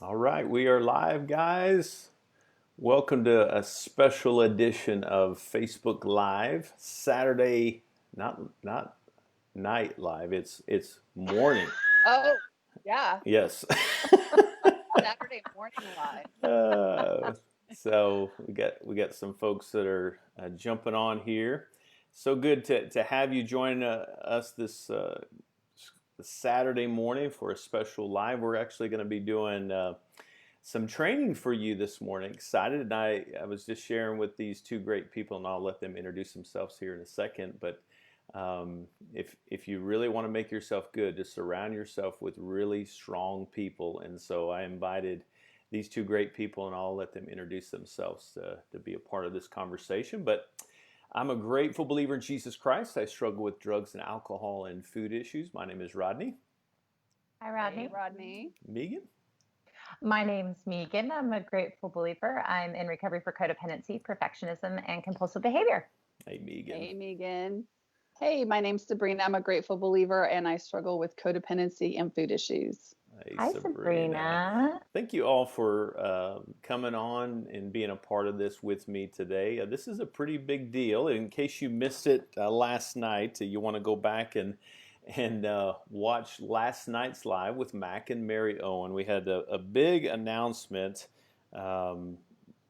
All right, we are live, guys. Welcome to a special edition of Facebook Live, Saturday, not night live. It's morning. Oh, yeah. Yes. Saturday morning live. Uh, so we got some folks that are jumping on here. So good to have you join us this Saturday morning for a special live. We're actually going to be doing some training for you this morning. Excited, and I was just sharing with these two great people, and I'll let them introduce themselves here in a second. But if you really want to make yourself good, just surround yourself with really strong people. And so I invited these two great people, and I'll let them introduce themselves to be a part of this conversation. But I'm a grateful believer in Jesus Christ. I struggle with drugs and alcohol and food issues. My name is Rodney. Hi, Hey, Rodney. Rodney. Meaghan. My name's Meaghan. I'm a grateful believer. I'm in recovery for codependency, perfectionism, and compulsive behavior. Hey, Meaghan. Hey, Meaghan. Hey, my name's Sabrena. I'm a grateful believer and I struggle with codependency and food issues. Hey, Hi, Sabrena. Sabrena. Thank you all for coming on and being a part of this with me today. This is a pretty big deal. In case you missed it last night, you want to go back and watch last night's live with Mac and Mary Owen. We had a big announcement, um,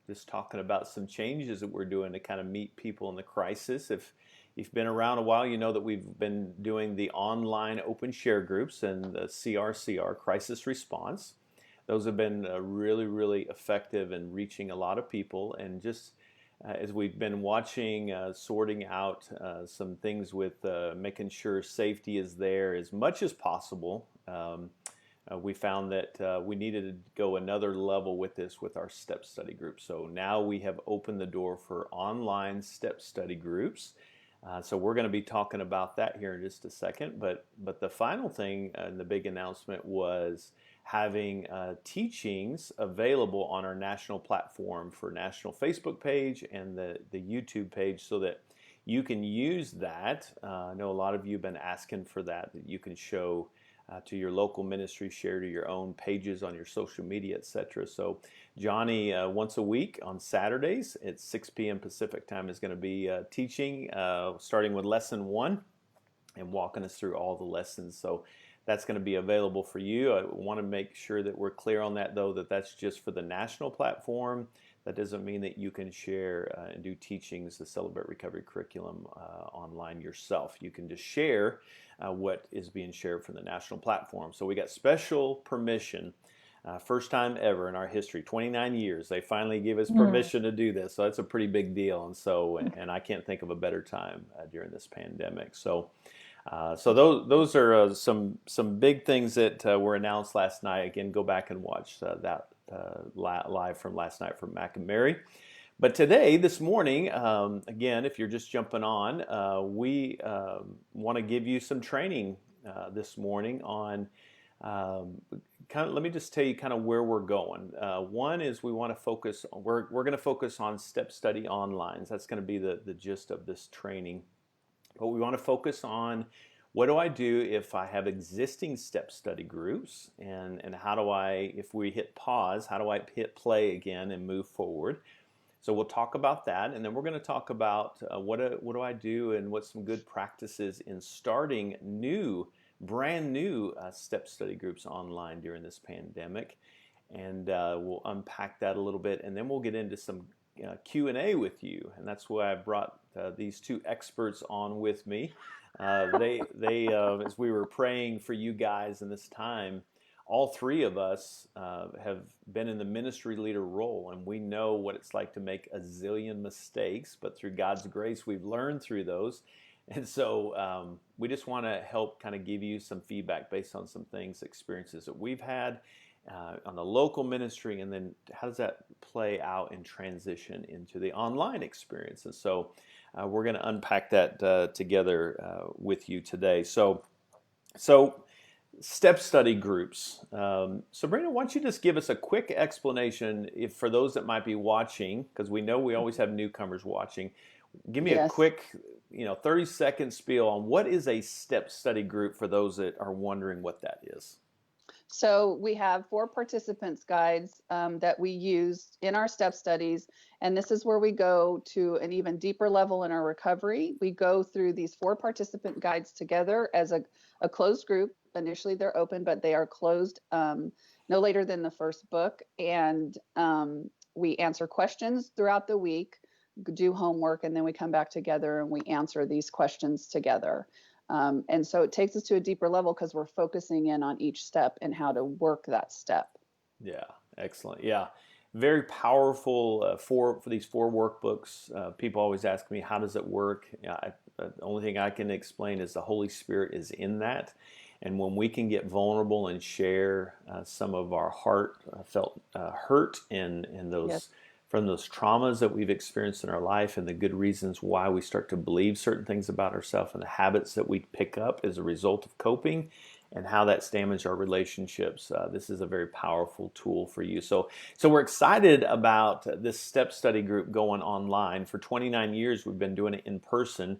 just talking about some changes that we're doing to kind of meet people in the crisis. If you've been around a while, you know that we've been doing the online open share groups and the CRCR, crisis response. Those have been really, really effective in reaching a lot of people. And just as we've been watching, sorting out some things with making sure safety is there as much as possible, we found that we needed to go another level with this with our step study group. So now we have opened the door for online step study groups. So we're going to be talking about that here in just a second. But the final thing and the big announcement was having teachings available on our national platform for national Facebook page and the YouTube page so that you can use that. I know a lot of you have been asking for that you can show to your local ministry, share to your own pages on your social media, etc. So Johnny, once a week on Saturdays at 6 p.m. Pacific time, is going to be teaching, starting with lesson 1 and walking us through all the lessons. So that's going to be available for you. I want to make sure that we're clear on that, though, that that's just for the national platform. That doesn't mean that you can share and do teachings, the Celebrate Recovery curriculum online yourself. You can just share what is being shared from the national platform. So we got special permission. First time ever in our history, 29 years, they finally gave us permission to do this. So that's a pretty big deal. And I can't think of a better time during this pandemic. So those are some big things that were announced last night. Again, go back and watch that live from last night from Mac and Mary. But today, this morning, again, if you're just jumping on, we want to give you some training this morning on let me just tell you kind of where we're going. One is we want to focus. We're going to focus on step study online. That's going to be the gist of this training. But we want to focus on what do I do if I have existing step study groups, and how do I, if we hit pause, how do I hit play again and move forward? So we'll talk about that, and then we're going to talk about what do I do and what's some good practices in starting brand new step study groups online during this pandemic, and we'll unpack that a little bit, and then we'll get into some Q&A with you, and that's why I brought these two experts on with me. They as we were praying for you guys in this time, all three of us have been in the ministry leader role, and we know what it's like to make a zillion mistakes, but through God's grace, we've learned through those. And so we just want to help kind of give you some feedback based on some things, experiences that we've had on the local ministry, and then how does that play out and transition into the online experience. And so we're going to unpack that together with you today. So step study groups. Sabrena, why don't you just give us a quick explanation for those that might be watching, because we know we always have newcomers watching. Give me a Yes. quick, 30-second spiel on what is a step study group for those that are wondering what that is. So we have 4 participants guides that we use in our step studies. And this is where we go to an even deeper level in our recovery. We go through these 4 participant guides together as a closed group. Initially, they're open, but they are closed no later than the first book. And we answer questions throughout the week, do homework, and then we come back together and we answer these questions together. And so it takes us to a deeper level because we're focusing in on each step and how to work that step. Yeah, excellent. Yeah, very powerful for these 4 workbooks. People always ask me, how does it work? The only thing I can explain is the Holy Spirit is in that. And when we can get vulnerable and share some of our heartfelt hurt and those Yes. from those traumas that we've experienced in our life and the good reasons why we start to believe certain things about ourselves and the habits that we pick up as a result of coping and how that's damaged our relationships. This is a very powerful tool for you. So we're excited about this step study group going online. For 29 years, we've been doing it in person.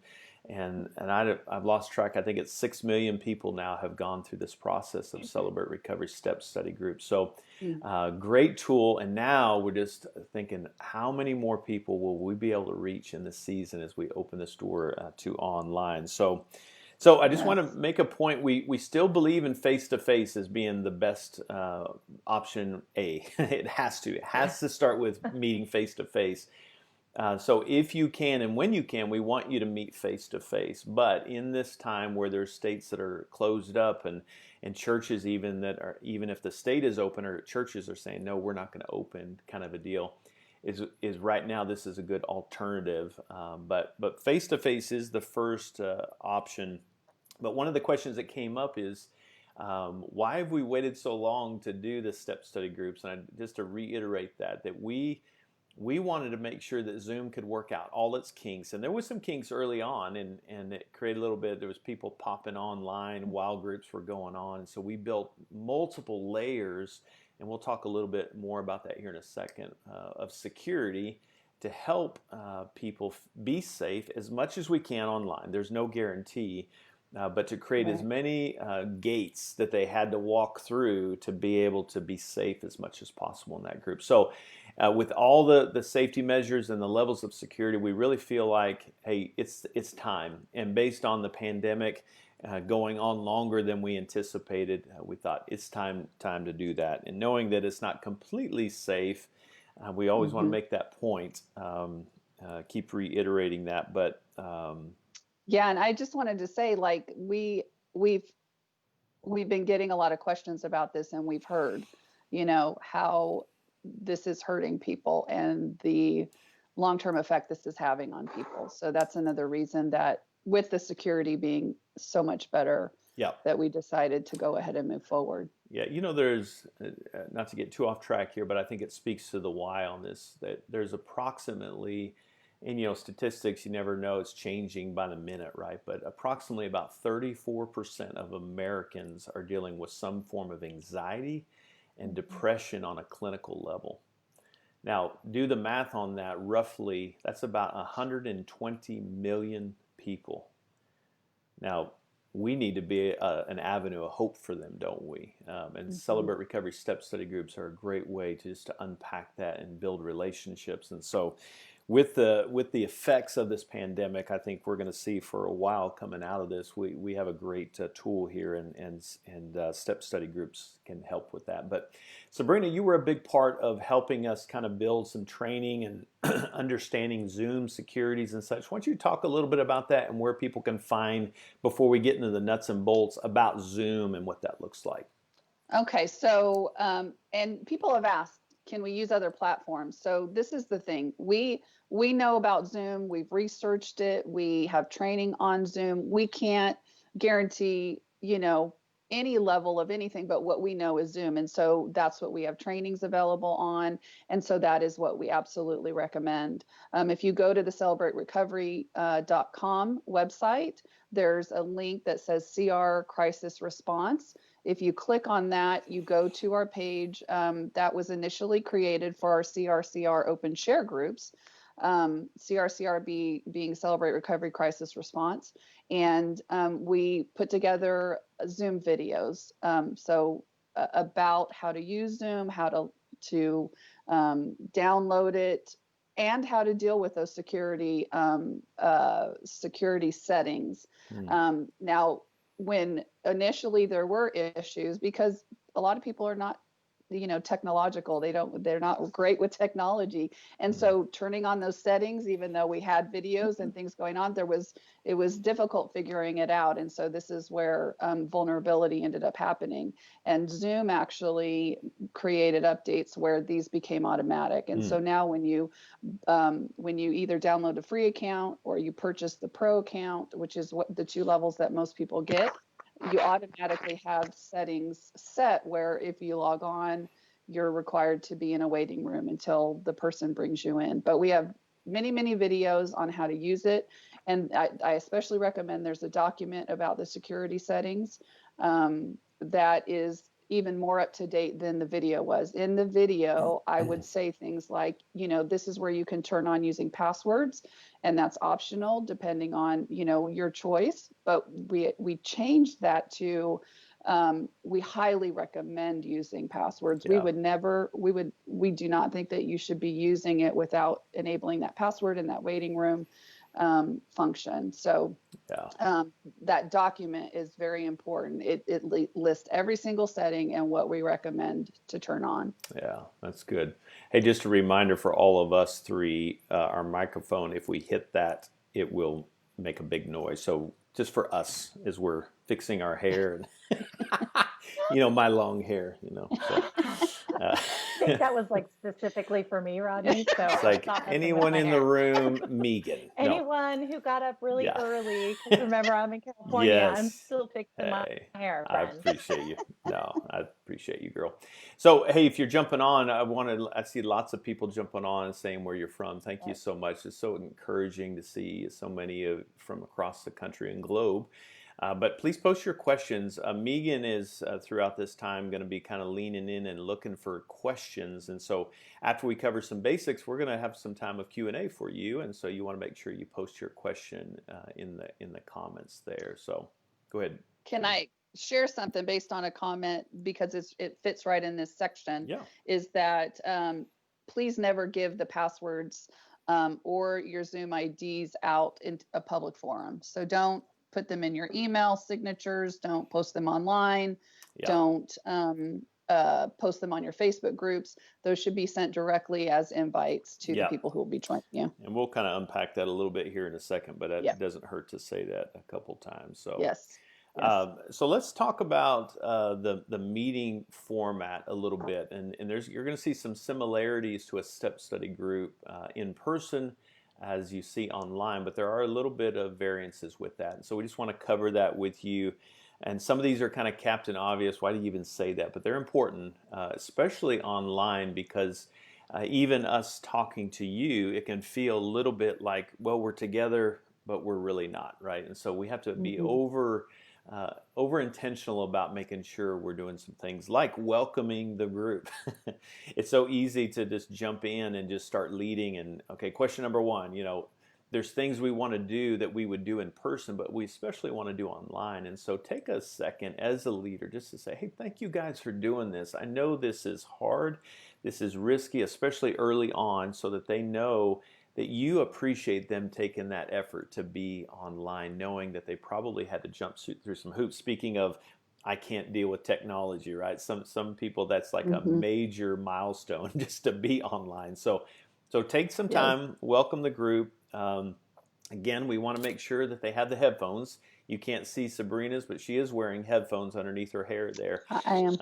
And I've lost track. I think it's 6 million people now have gone through this process of Celebrate Recovery Step Study Group. So great tool. And now we're just thinking, how many more people will we be able to reach in this season as we open this door to online? So I just want to make a point. We still believe in face-to-face as being the best option A. It has to start with meeting face-to-face. So if you can and when you can, we want you to meet face to face. But in this time where there's states that are closed up and churches even that are, even if the state is open or churches are saying, no, we're not going to open, kind of a deal, is right now this is a good alternative. But face to face is the first option. But one of the questions that came up is, why have we waited so long to do the step study groups? And just to reiterate that we wanted to make sure that Zoom could work out all its kinks. And there was some kinks early on, and it created a little bit, there was people popping online while groups were going on. And so we built multiple layers, and we'll talk a little bit more about that here in a second, of security to help people be safe as much as we can online. There's no guarantee. But to create as many gates that they had to walk through to be able to be safe as much as possible in that group. So with all the safety measures and the levels of security, we really feel like, hey, it's time. And based on the pandemic going on longer than we anticipated, we thought it's time to do that. And knowing that it's not completely safe, we always want to make that point, keep reiterating that. But yeah, and I just wanted to say, like, we've been getting a lot of questions about this, and we've heard, how this is hurting people and the long-term effect this is having on people. So that's another reason that, with the security being so much better, that we decided to go ahead and move forward. Yeah, there's, not to get too off track here, but I think it speaks to the why on this, that there's approximately, and statistics, you never know, it's changing by the minute, right? But approximately about 34% of Americans are dealing with some form of anxiety and depression on a clinical level. Now, do the math on that. Roughly, that's about 120 million people. Now, we need to be an avenue of hope for them, don't we? And Celebrate Recovery Step Study Groups are a great way to unpack that and build relationships. And so with the effects of this pandemic, I think we're going to see for a while coming out of this, we have a great tool here, and step study groups can help with that. But Sabrena, you were a big part of helping us kind of build some training and understanding Zoom securities and such. Why don't you talk a little bit about that and where people can find, before we get into the nuts and bolts, about Zoom and what that looks like? Okay, so and people have asked, can we use other platforms? So this is the thing. We know about Zoom. We've researched it. We have training on Zoom. We can't guarantee, any level of anything, but what we know is Zoom. And so that's what we have trainings available on. And so that is what we absolutely recommend. If you go to the celebraterecovery.com website, there's a link that says CR Crisis Response. If you click on that, you go to our page that was initially created for our CRCR open share groups, CRCR being Celebrate Recovery Crisis Response. And we put together Zoom videos. So about how to use Zoom, how to download it, and how to deal with those security settings. Now, when initially there were issues, because a lot of people are not technological, they're not great with technology, and so turning on those settings, even though we had videos and things going on, it was difficult figuring it out. And so this is where vulnerability ended up happening, and Zoom actually created updates where these became automatic. And so now when you either download a free account or you purchase the pro account, which is what the 2 levels that most people get, you automatically have settings set where if you log on, you're required to be in a waiting room until the person brings you in. But we have many, many videos on how to use it. And I especially recommend there's a document about the security settings that is even more up to date than the video was. In the video, I would say things like, this is where you can turn on using passwords, and that's optional depending on, your choice. But we changed that to, we highly recommend using passwords. Yeah. We do not think that you should be using it without enabling that password in that waiting room function. So that document is very important. It lists every single setting and what we recommend to turn on. Yeah, that's good. Hey, just a reminder for all of us 3, our microphone, if we hit that, it will make a big noise. So just for us, as we're fixing our hair and my long hair, so, I think that was specifically for me, Rodney. So it's like anyone in the room, Meaghan. Anyone who got up really early, because remember, I'm in California. I'm still fixing my hair. I appreciate you. No, I appreciate you, girl. So, hey, if you're jumping on, I see lots of people jumping on and saying where you're from. Thank you so much. It's so encouraging to see so many from across the country and globe. But please post your questions. Meaghan is, throughout this time, going to be kind of leaning in and looking for questions. And so after we cover some basics, we're going to have some time of Q&A for you. And so you want to make sure you post your question in the comments there. So go ahead. Can I share something based on a comment, because it fits right in this section? Yeah. Is that please never give the passwords or your Zoom IDs out in a public forum. So don't put them in your email signatures. Don't post them online. Don't post them on your Facebook groups. Those should be sent directly as invites to the people who will be joining you. And we'll kind of unpack that a little bit here in a second, but it doesn't hurt to say that a couple times. So yes. So let's talk about the meeting format a little bit, and you're going to see some similarities to a step study group in person as you see online, but there are a little bit of variances with that. And so we just want to cover that with you. And some of these are kind of captain obvious. Why do you even say that? But they're important, especially online, because even us talking to you, it can feel a little bit like, well, we're together, but we're really not, right? And so we have to be over intentional about making sure we're doing some things like welcoming the group. It's so easy to just jump in and just start leading. And okay, question number 1, there's things we want to do that we would do in person, but we especially want to do online. And so take a second as a leader just to say, hey, thank you guys for doing this. I know this is hard. This is risky, especially early on, so that they know that you appreciate them taking that effort to be online, knowing that they probably had to jump through some hoops. Speaking of, I can't deal with technology, right? Some people, that's like a major milestone just to be online. So take some time, welcome the group. Again, we want to make sure that they have the headphones. You can't see Sabrena's, but she is wearing headphones underneath her hair there. I am.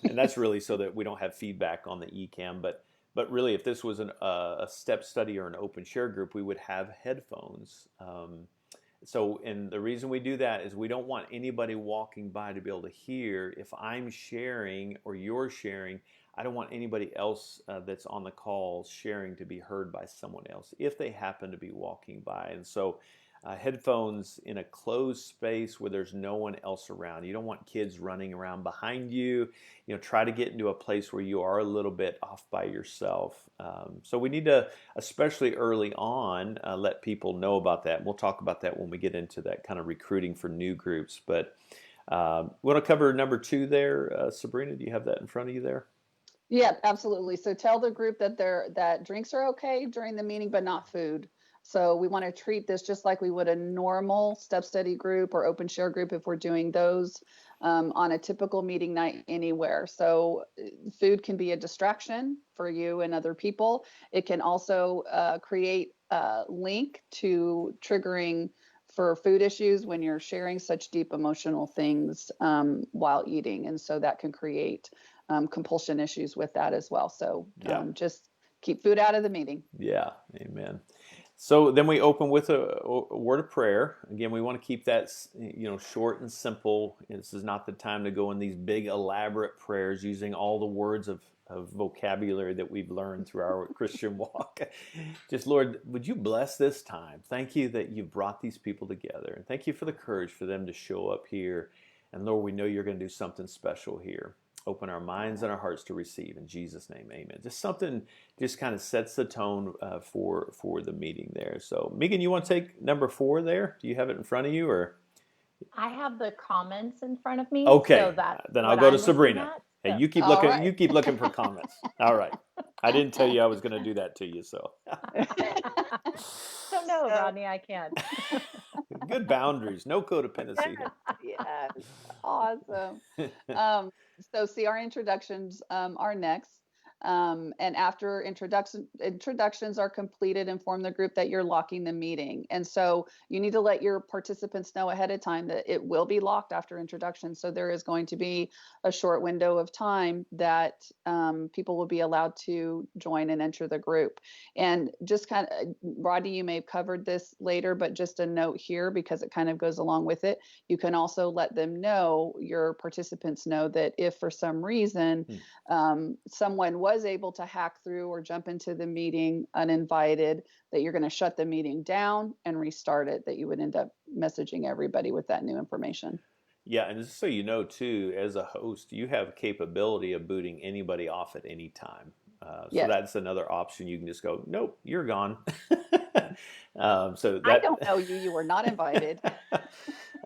And that's really so that we don't have feedback on the eCam. But really, if this was a step study or an open share group, we would have headphones. And the reason we do that is we don't want anybody walking by to be able to hear. If I'm sharing or you're sharing, I don't want anybody else that's on the call sharing to be heard by someone else if they happen to be walking by. And so headphones in a closed space where there's no one else around. You don't want kids running around behind you. Try to get into a place where you are a little bit off by yourself. So we need to, especially early on, let people know about that. We'll talk about that when we get into that kind of recruiting for new groups. But Want to cover number 2 there, Sabrena? Do you have that in front of you there? Yeah, absolutely. So tell the group that drinks are okay during the meeting, but not food. So we want to treat this just like we would a normal step study group or open share group if we're doing those on a typical meeting night anywhere. So food can be a distraction for you and other people. It can also create a link to triggering for food issues when you're sharing such deep emotional things while eating. And so that can create compulsion issues with that as well. So just keep food out of the meeting. Yeah, amen. So then we open with a word of prayer. Again, we want to keep that short and simple. This is not the time to go in these big elaborate prayers using all the words of vocabulary that we've learned through our Christian walk. Just, Lord, would you bless this time? Thank you that you've brought these people together. And thank you for the courage for them to show up here. And Lord, we know you're going to do something special here. Open our minds and our hearts to receive. In Jesus' name, amen. Just something just kind of sets the tone for the meeting there. So, Meaghan, you want to take number 4 there? Do you have it in front of you, or? I have the comments in front of me. Okay, so that's then I'll go to Sabrena. At, Hey, so. you keep looking. Right. You keep looking for comments. All right. I didn't tell you I was going to do that to you, so. So no, Rodney, I can't. Good boundaries. No codependency. Yes. Awesome. So see, our introductions are next. And after introductions are completed, inform the group that you're locking the meeting. And so you need to let your participants know ahead of time that it will be locked after introduction. So there is going to be a short window of time that people will be allowed to join and enter the group. And just kind of, Rodney, you may have covered this later, but just a note here because it kind of goes along with it. You can also let them know, your participants know, that if for some reason someone was able to hack through or jump into the meeting uninvited, that you're going to shut the meeting down and restart it, that you would end up messaging everybody with that new information. Yeah, and just so you know, too, as a host, you have capability of booting anybody off at any time. So that's another option. You can just go, nope, you're gone. So that, I don't know you. You were not invited.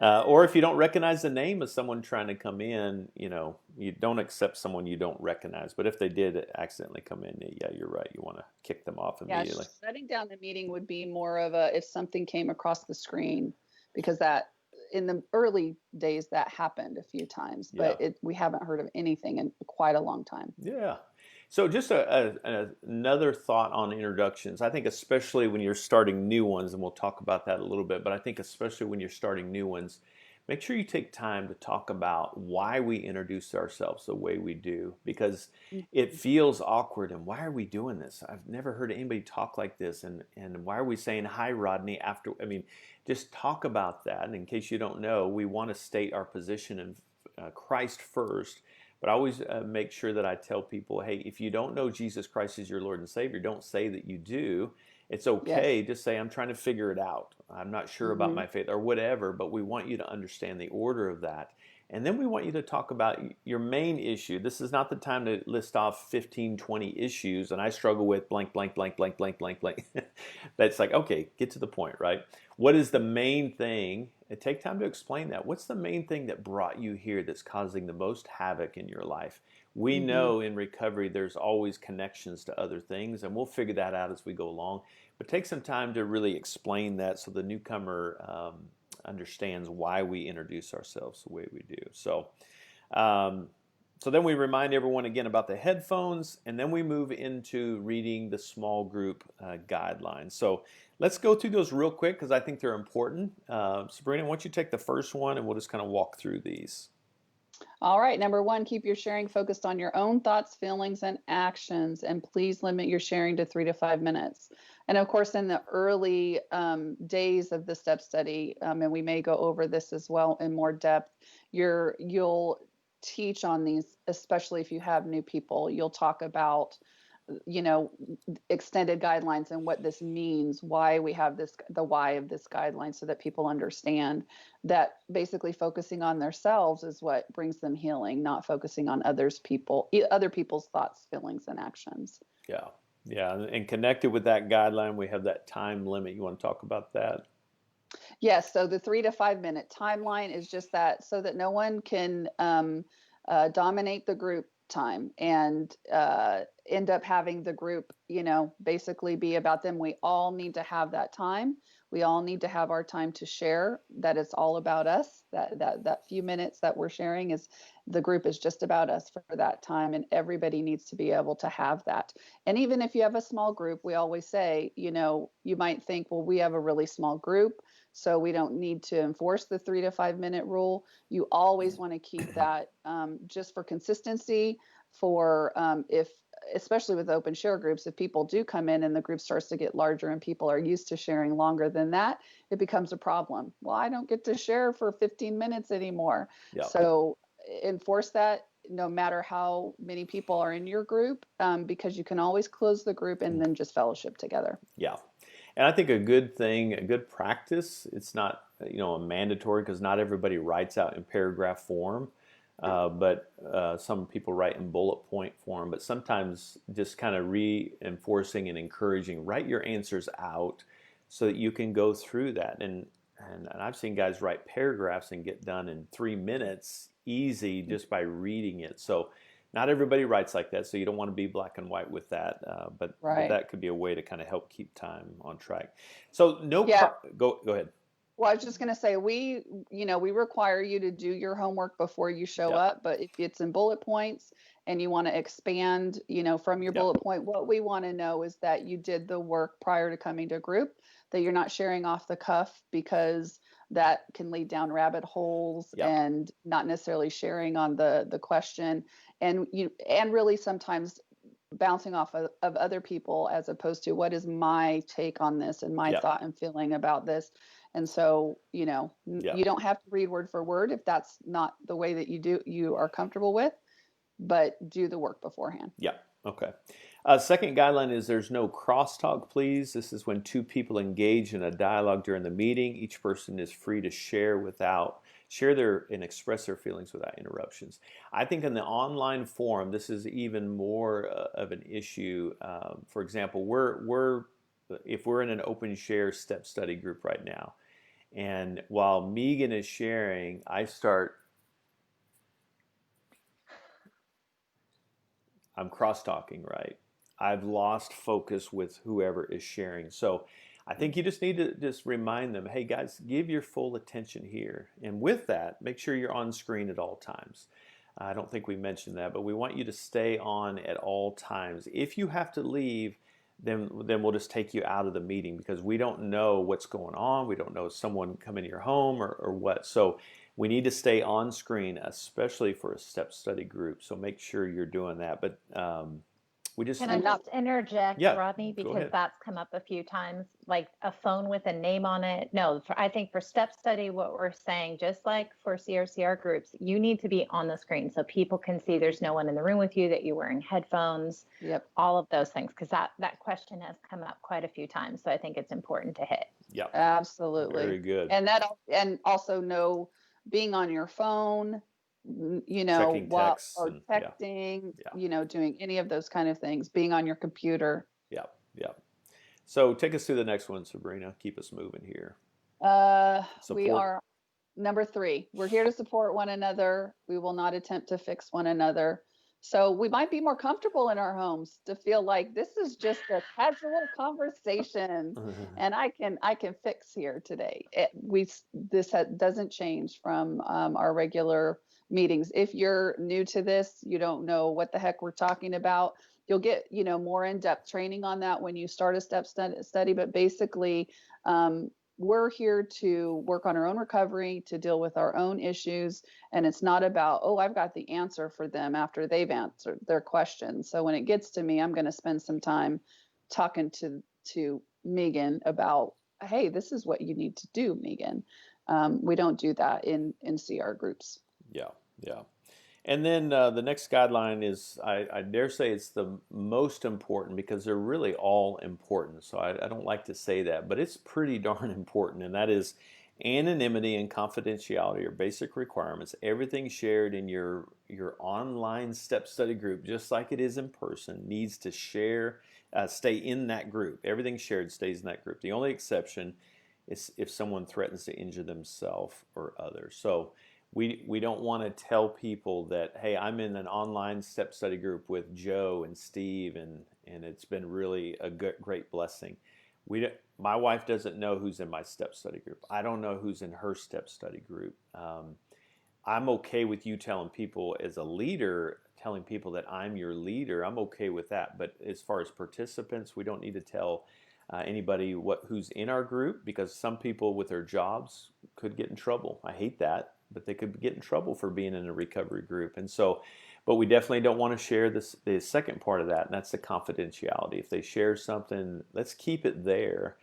Or if you don't recognize the name of someone trying to come in, you don't accept someone you don't recognize. But if they did accidentally come in, yeah, you're right. You want to kick them off immediately. Yeah, shutting down the meeting would be more of a if something came across the screen, because that in the early days that happened a few times, but we haven't heard of anything in quite a long time. Yeah. So just another thought on introductions. I think especially when you're starting new ones, and we'll talk about that a little bit, but I think especially when you're starting new ones, make sure you take time to talk about why we introduce ourselves the way we do, because it feels awkward. And why are we doing this? I've never heard anybody talk like this. And why are we saying, hi, Rodney, after? I mean, just talk about that. And in case you don't know, we want to state our position in Christ first. But I always make sure that I tell people, hey, if you don't know Jesus Christ as your Lord and Savior, don't say that you do. It's okay to say, I'm trying to figure it out. I'm not sure about my faith or whatever, but we want you to understand the order of that. And then we want you to talk about your main issue. This is not the time to list off 15, 20 issues, and I struggle with blank, blank, blank, blank, blank, blank, blank. That's like, okay, get to the point, right? What is the main thing? And take time to explain that. What's the main thing that brought you here that's causing the most havoc in your life? We know in recovery there's always connections to other things, and we'll figure that out as we go along. But take some time to really explain that so the newcomer understands why we introduce ourselves the way we do. So then we remind everyone again about the headphones, and then we move into reading the small group guidelines. So let's go through those real quick because I think they're important. Sabrena, why don't you take the first one and we'll just kind of walk through these. All right. Number 1, keep your sharing focused on your own thoughts, feelings, and actions, and please limit your sharing to 3 to 5 minutes. And of course, in the early days of the step study, and we may go over this as well in more depth, you'll teach on these, especially if you have new people. You'll talk about extended guidelines and what this means, why we have this, the why of this guideline, so that people understand that basically focusing on themselves is what brings them healing, not focusing on other people's thoughts, feelings, and actions. Yeah. And connected with that guideline, we have that time limit. You want to talk about that? Yes, so the 3 to 5 minute timeline is just that so that no one can dominate the group time and end up having the group, basically be about them. We all need to have that time. We all need to have our time to share that it's all about us. That few minutes that we're sharing is the group is just about us for that time, and everybody needs to be able to have that. And even if you have a small group, we always say, you might think, well, we have a really small group, so we don't need to enforce the 3 to 5 minute rule. You always want to keep that just for consistency, for if, especially with open share groups, if people do come in and the group starts to get larger and people are used to sharing longer than that, it becomes a problem. Well, I don't get to share for 15 minutes anymore. Yeah. So enforce that no matter how many people are in your group, because you can always close the group and then just fellowship together. Yeah. And I think a good thing, a good practice, it's not, a mandatory because not everybody writes out in paragraph form, but some people write in bullet point form. But sometimes just kind of reinforcing and encouraging, write your answers out so that you can go through that. And I've seen guys write paragraphs and get done in 3 minutes, easy, just by reading it. So not everybody writes like that, so you don't want to be black and white with that. But that could be a way to kind of help keep time on track. So go ahead. Well, I was just going to say, we require you to do your homework before you show up, but if it's in bullet points and you want to expand, from your bullet point, what we want to know is that you did the work prior to coming to group, that you're not sharing off the cuff, because that can lead down rabbit holes and not necessarily sharing on the question. And really sometimes bouncing off of other people as opposed to what is my take on this and my thought and feeling about this. And so, you don't have to read word for word if that's not the way that you are comfortable with, but do the work beforehand. Yeah. Okay. Second guideline is there's no crosstalk, please. This is when two people engage in a dialogue during the meeting. Each person is free to share and express their feelings without interruptions. I think in the online forum, this is even more of an issue. For example, if we're in an open share step study group right now, and while Meaghan is sharing, I'm cross-talking, right? I've lost focus with whoever is sharing. So I think you just need to just remind them, hey guys, give your full attention here. And with that, make sure you're on screen at all times. I don't think we mentioned that, but we want you to stay on at all times. If you have to leave, then we'll just take you out of the meeting because we don't know what's going on. We don't know if someone come into your home or what. So we need to stay on screen, especially for a step study group. So make sure you're doing that. But Can I just interject, Rodney, because that's come up a few times, like a phone with a name on it. No, I think for step study, what we're saying, just like for CRCR groups, you need to be on the screen so people can see there's no one in the room with you, that you're wearing headphones, all of those things, because that question has come up quite a few times. So I think it's important to hit. Yeah, absolutely. Very good. And also know being on your phone, checking while texts or texting, doing any of those kind of things, being on your computer. Yeah. So take us through the next one, Sabrena. Keep us moving here. We are number 3. We're here to support one another. We will not attempt to fix one another. So we might be more comfortable in our homes to feel like this is just a casual conversation and I can fix here today. This doesn't change from our regular meetings. If you're new to this, you don't know what the heck we're talking about, you'll get, more in-depth training on that when you start a step study. But basically, we're here to work on our own recovery, to deal with our own issues. And it's not about, I've got the answer for them after they've answered their questions. So when it gets to me, I'm going to spend some time talking to Meaghan about, hey, this is what you need to do, Meaghan. We don't do that in CR groups. Yeah. And then the next guideline is, I dare say it's the most important because they're really all important. So I don't like to say that, but it's pretty darn important. And that is anonymity and confidentiality are basic requirements. Everything shared in your online step study group, just like it is in person, needs to stay in that group. Everything shared stays in that group. The only exception if someone threatens to injure themselves or others. So we don't want to tell people that, hey, I'm in an online step study group with Joe and Steve, and it's been really a great blessing. My wife doesn't know who's in my step study group. I don't know who's in her step study group. I'm okay with you telling people as a leader, telling people that I'm your leader. I'm okay with that. But as far as participants, we don't need to tell anybody who's in our group, because some people with their jobs could get in trouble. I hate that, but they could get in trouble for being in a recovery group. And so, but we definitely don't want to share the second part of that, and that's the confidentiality. If they share something, let's keep it there.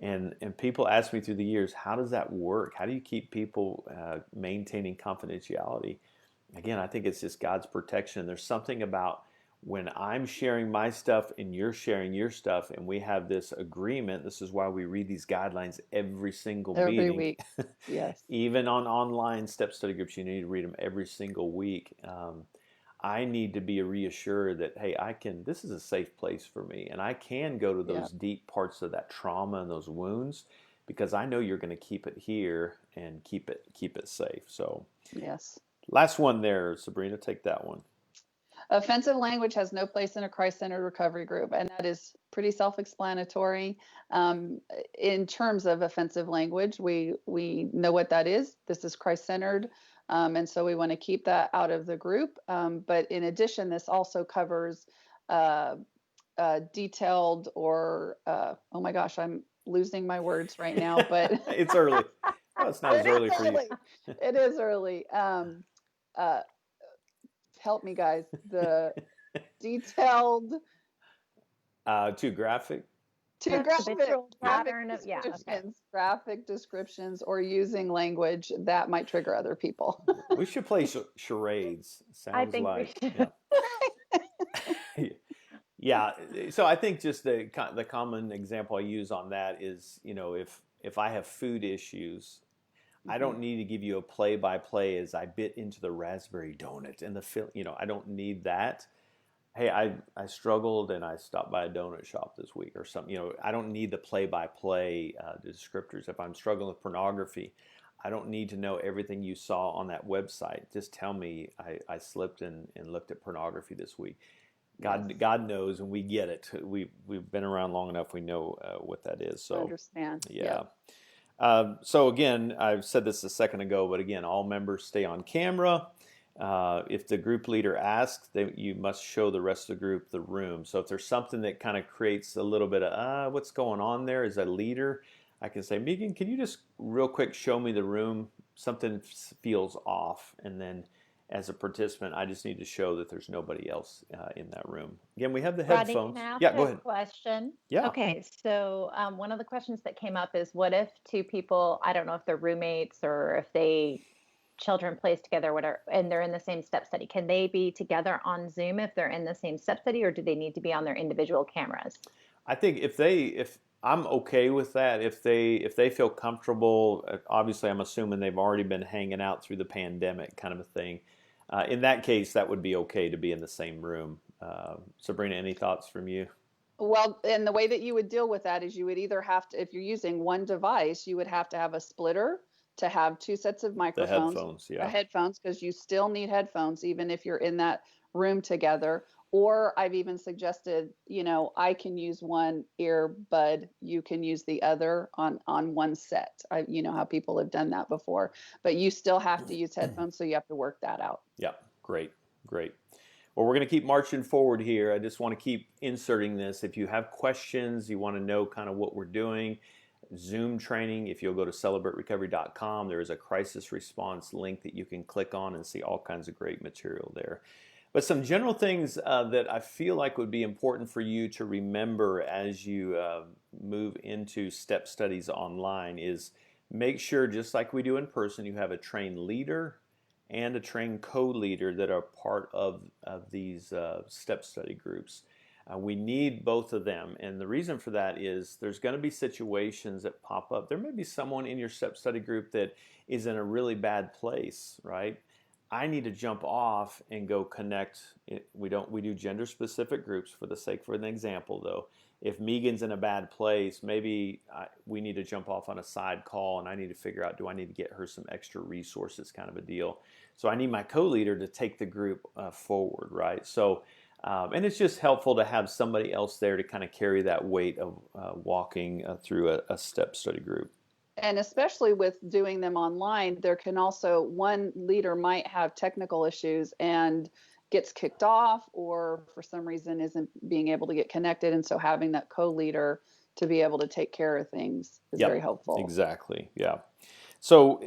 And people ask me through the years, how does that work? How do you keep people maintaining confidentiality? Again, I think it's just God's protection. There's something about when I'm sharing my stuff and you're sharing your stuff, and we have this agreement. This is why we read these guidelines every single Every meeting. week. Yes. Even on online step study groups, you need to read them every single week. I need to be reassured that, hey, this is a safe place for me, and I can go to those deep parts of that trauma and those wounds, because I know you're going to keep it here and keep it safe. So, yes. Last one there, Sabrena, take that one. Offensive language has no place in a Christ-centered recovery group, and that is pretty self-explanatory. In terms of offensive language, we know what that is. This is Christ-centered, and so we want to keep that out of the group. But in addition, this also covers detailed or oh my gosh, I'm losing my words right now. But it's early. Well, it's not as early for you. It is early. Help me, guys. The detailed. Too graphic. Too graphic. Okay. Graphic descriptions, or using language that might trigger other people. We should play charades. Sounds I think like. we should. Yeah. Yeah. So I think just the common example I use on that is, if I have food issues, I don't need to give you a play-by-play as I bit into the raspberry donut and I don't need that. Hey, I struggled and I stopped by a donut shop this week or something. I don't need the play-by-play descriptors. If I'm struggling with pornography, I don't need to know everything you saw on that website. Just tell me I slipped and looked at pornography this week. God knows, and we get it. We've been around long enough. We know what that is. So understand. Yeah. So again, I've said this a second ago, but again, all members stay on camera. If the group leader asks, you must show the rest of the group the room. So if there's something that kind of creates a little bit of what's going on there as a leader, I can say, Meaghan, can you just real quick show me the room? Something feels off, and then as a participant, I just need to show that there's nobody else in that room. Again, we have the Rodney, headphones. can I ask Yeah, go a ahead. question? Yeah. Okay, so one of the questions that came up is, what if two people, I don't know if they're roommates or if children placed together, whatever, and they're in the same step study. Can they be together on Zoom if they're in the same step study, or do they need to be on their individual cameras? I think if I'm okay with that, if they feel comfortable, obviously I'm assuming they've already been hanging out through the pandemic kind of a thing. In that case, that would be okay to be in the same room. Sabrena, any thoughts from you? Well, and the way that you would deal with that is you would either have to, if you're using one device, you would have to have a splitter to have two sets of microphones. The headphones, yeah. Headphones, because you still need headphones even if you're in that room together. Or I've even suggested, I can use one earbud, you can use the other on one set. You know how people have done that before, but you still have to use headphones, so you have to work that out. Yeah, great. Well, we're going to keep marching forward here. I just want to keep inserting this. If you have questions, you want to know kind of what we're doing, Zoom training, if you'll go to celebraterecovery.com, there is a crisis response link that you can click on and see all kinds of great material there. But some general things that I feel like would be important for you to remember as you move into step studies online is make sure, just like we do in person, you have a trained leader and a trained co-leader that are part of these step study groups. We need both of them, and the reason for that is there's going to be situations that pop up. There may be someone in your step study group that is in a really bad place, right? I need to jump off and go connect. We do gender specific groups for the sake for an example though. If Meaghan's in a bad place, maybe we need to jump off on a side call and I need to figure out, do I need to get her some extra resources, kind of a deal. So I need my co-leader to take the group forward, right? So, and it's just helpful to have somebody else there to kind of carry that weight of walking through a step study group. And especially with doing them online, there can also, one leader might have technical issues and gets kicked off, or for some reason isn't being able to get connected. And so having that co-leader to be able to take care of things is very helpful. Exactly. Yeah. So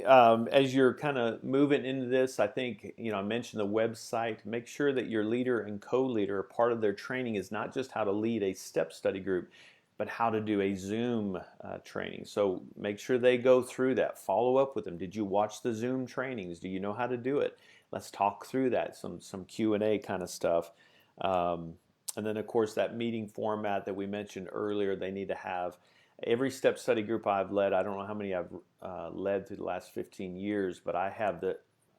as you're kind of moving into this, I think, I mentioned the website. Make sure that your leader and co-leader, part of their training is not just how to lead a step study group, but how to do a Zoom training. So make sure they go through that. Follow up with them. Did you watch the Zoom trainings? Do you know how to do it? Let's talk through that, some Q&A kind of stuff. And then, of course, that meeting format that we mentioned earlier, they need to have. Every step study group I've led, I don't know how many I've led through the last 15 years, but I have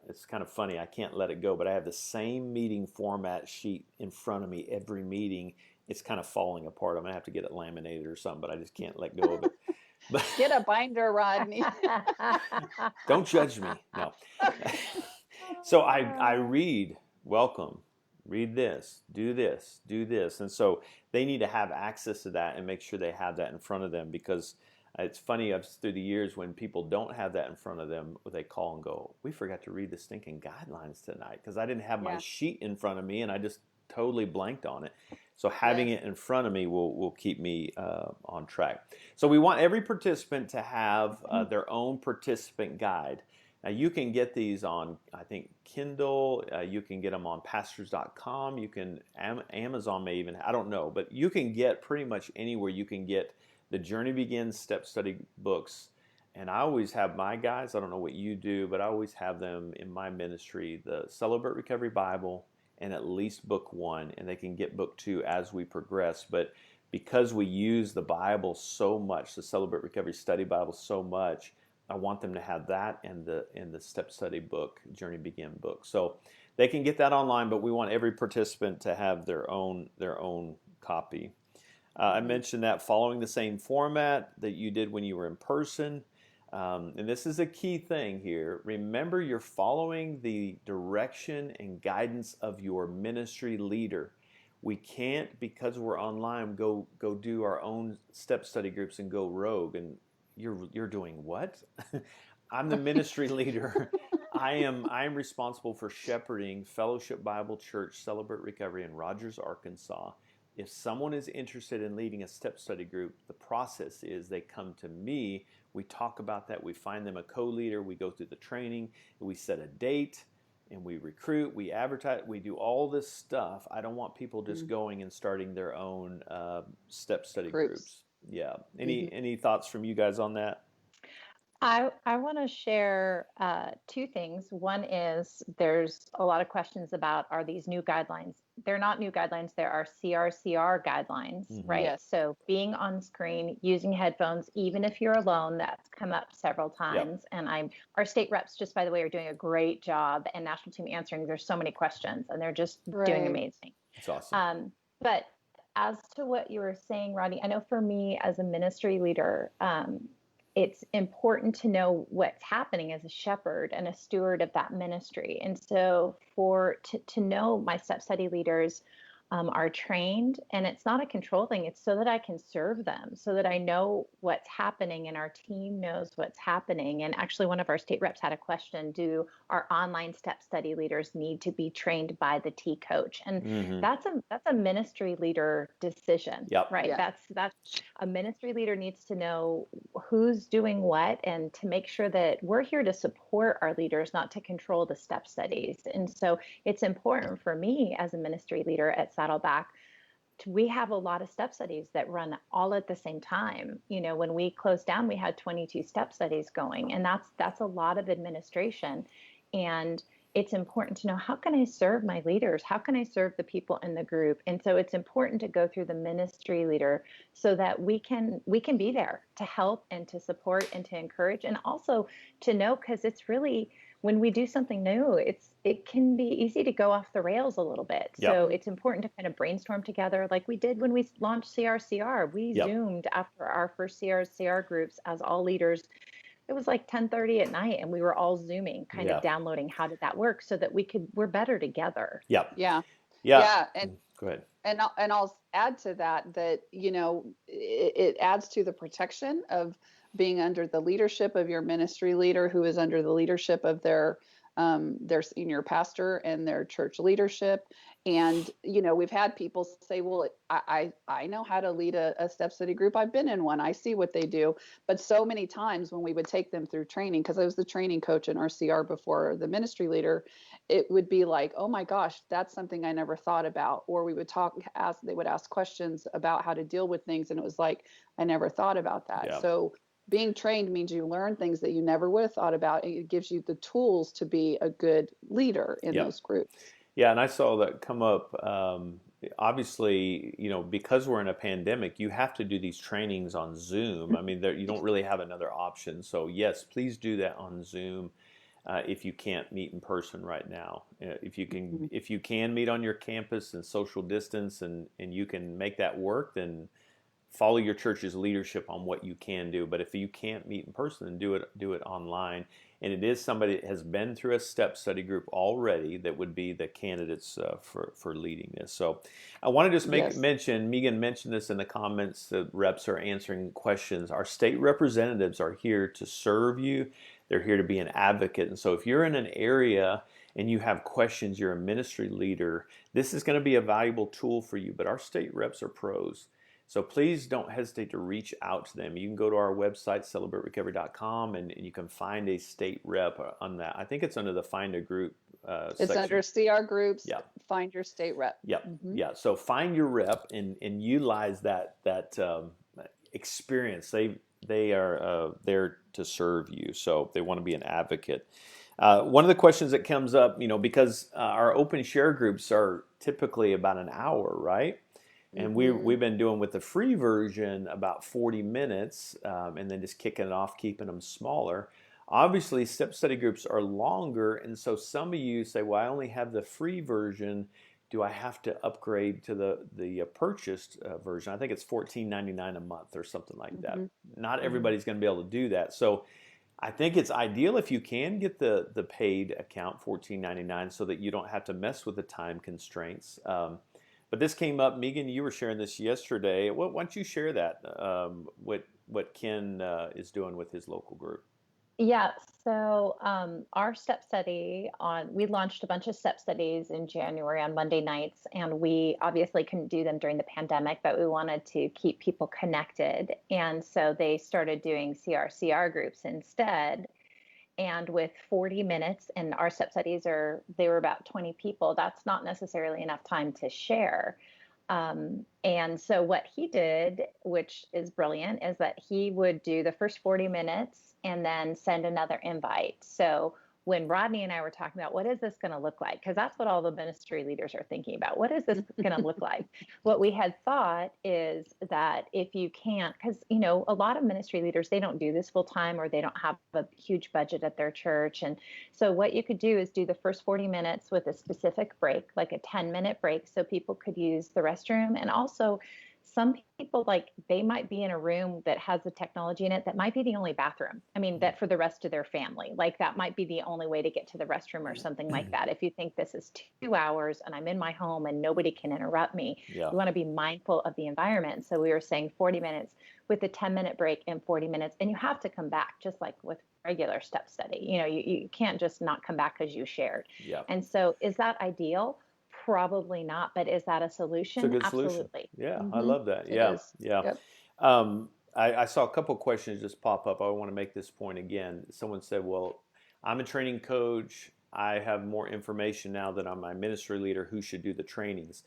it's kind of funny, I can't let it go, but I have the same meeting format sheet in front of me every meeting. It's kind of falling apart. I'm going to have to get it laminated or something, but I just can't let go of it. But get a binder, Rodney. Don't judge me. No. So I read, welcome, read this, do this, do this. And so they need to have access to that and make sure they have that in front of them, because it's funny, through the years when people don't have that in front of them, they call and go, we forgot to read the stinking guidelines tonight because I didn't have my sheet in front of me and I just totally blanked on it. So having it in front of me will keep me on track. So we want every participant to have their own participant guide. Now you can get these on, I think, Kindle. You can get them on pastors.com. You can, Amazon may even, I don't know, but you can get pretty much anywhere. You can get the Journey Begins Step Study books. And I always have my guys, I don't know what you do, but I always have them in my ministry, the Celebrate Recovery Bible, and at least book 1, and they can get book 2 as we progress. But because we use the Bible so much, the Celebrate Recovery Study Bible so much, I want them to have that and the Step Study book, Journey Begin book. So they can get that online, but we want every participant to have their own copy. I mentioned that following the same format that you did when you were in person. And this is a key thing here. Remember, you're following the direction and guidance of your ministry leader. We can't, because we're online, go do our own step study groups and go rogue. And you're doing what? I'm the ministry leader. I am responsible for shepherding Fellowship Bible Church Celebrate Recovery in Rogers, Arkansas. If someone is interested in leading a step study group, the process is they come to me. We talk about that. We find them a co-leader. We go through the training. We set a date, and we recruit. We advertise. We do all this stuff. I don't want people just going and starting their own step study groups. Yeah. Any thoughts from you guys on that? I want to share 2 things. One is there's a lot of questions about, are these new guidelines? They're not new guidelines. There are CRCR guidelines, right? Yes. So being on screen, using headphones, even if you're alone, that's come up several times. Yep. And our state reps, just by the way, are doing a great job, and national team answering. There's so many questions, and they're just doing amazing. That's awesome. But as to what you were saying, Rodney, I know for me as a ministry leader, it's important to know what's happening as a shepherd and a steward of that ministry. And so to know my step study leaders are trained, and it's not a control thing. It's so that I can serve them, so that I know what's happening and our team knows what's happening. And actually, one of our state reps had a question: do our online step study leaders need to be trained by the T coach? And that's a ministry leader decision, right? Yeah. That's a ministry leader needs to know who's doing what, and to make sure that we're here to support our leaders, not to control the step studies. And so it's important for me as a ministry leader at Saddleback. We have a lot of step studies that run all at the same time. When we closed down, we had 22 step studies going, and that's a lot of administration. And it's important to know, how can I serve my leaders? How can I serve the people in the group? And so it's important to go through the ministry leader so that we can be there to help and to support and to encourage, and also to know, because it's really, when we do something new, it can be easy to go off the rails a little bit. Yep. So it's important to kind of brainstorm together, like we did when we launched CRCR. We Yep. Zoomed after our first CRCR groups as all leaders. It was like 10:30 at night, and we were all Zooming, kind Yeah. of downloading how did that work, so that we're better together. Yep. Yeah. Yeah. Yeah. And Go ahead. I'll add to that, it adds to the protection of being under the leadership of your ministry leader, who is under the leadership of their senior pastor and their church leadership. And, we've had people say, well, I know how to lead a step study group. I've been in one. I see what they do. But so many times when we would take them through training, because I was the training coach in RCR before the ministry leader, it would be like, oh my gosh, that's something I never thought about. Or we would they would ask questions about how to deal with things. And it was like, I never thought about that. Yeah. So being trained means you learn things that you never would have thought about. It gives you the tools to be a good leader in Yep. those groups. Yeah, and I saw that come up. Obviously, because we're in a pandemic, you have to do these trainings on Zoom. I mean, you don't really have another option. So yes, please do that on Zoom if you can't meet in person right now. If you can meet on your campus and social distance, and you can make that work, then follow your church's leadership on what you can do. But if you can't meet in person, then do it online. And it is somebody that has been through a step study group already that would be the candidates for leading this. So I want to just mention, Meaghan mentioned this in the comments, the reps are answering questions. Our state representatives are here to serve you. They're here to be an advocate. And so if you're in an area and you have questions, you're a ministry leader, this is going to be a valuable tool for you. But our state reps are pros. So please don't hesitate to reach out to them. You can go to our website, celebraterecovery.com, and you can find a state rep on that. I think it's under the Find a Group It's section. under CR Groups. Yep. Find your state rep. Yep. Mm-hmm. Yeah. So find your rep and utilize that experience. They are there to serve you. So they want to be an advocate. One of the questions that comes up, because our open share groups are typically about an hour, right? And we've been doing with the free version about 40 minutes and then just kicking it off, keeping them smaller. Obviously, step study groups are longer. And so some of you say, well, I only have the free version. Do I have to upgrade to the purchased version? I think it's $14.99 a month or something like that. Not everybody's going to be able to do that. So I think it's ideal if you can get the paid account, $14.99, so that you don't have to mess with the time constraints. But this came up, Meaghan, you were sharing this yesterday. Why don't you share that, what Ken is doing with his local group? Yeah, so our step study we launched a bunch of step studies in January on Monday nights, and we obviously couldn't do them during the pandemic, but we wanted to keep people connected. And so they started doing CRCR groups instead. And with 40 minutes, and our step studies they were about 20 people, that's not necessarily enough time to share. And so what he did, which is brilliant, is that he would do the first 40 minutes and then send another invite. So when Rodney and I were talking about what is this going to look like, because that's what all the ministry leaders are thinking about. What is this going to look like? What we had thought is that if you can't, because, a lot of ministry leaders, they don't do this full time, or they don't have a huge budget at their church. And so what you could do is do the first 40 minutes with a specific break, like a 10-minute break, so people could use the restroom. And also, some people, they might be in a room that has the technology in it that might be the only bathroom. I mean, that for the rest of their family, that might be the only way to get to the restroom or something like that. If you think this is 2 hours and I'm in my home and nobody can interrupt me, you want to be mindful of the environment. So we were saying 40 minutes with a 10-minute break and 40 minutes, and you have to come back just like with regular step study. You can't just not come back because you shared. Yeah. And so is that ideal? Probably not, but is that a solution? It's a good Absolutely. solution. Yeah, I love that. It Yeah, is. yeah. Yep. I saw a couple questions just pop up. I want to make this point again. Someone said, well, I'm a training coach. I have more information now that I'm my ministry leader who should do the trainings.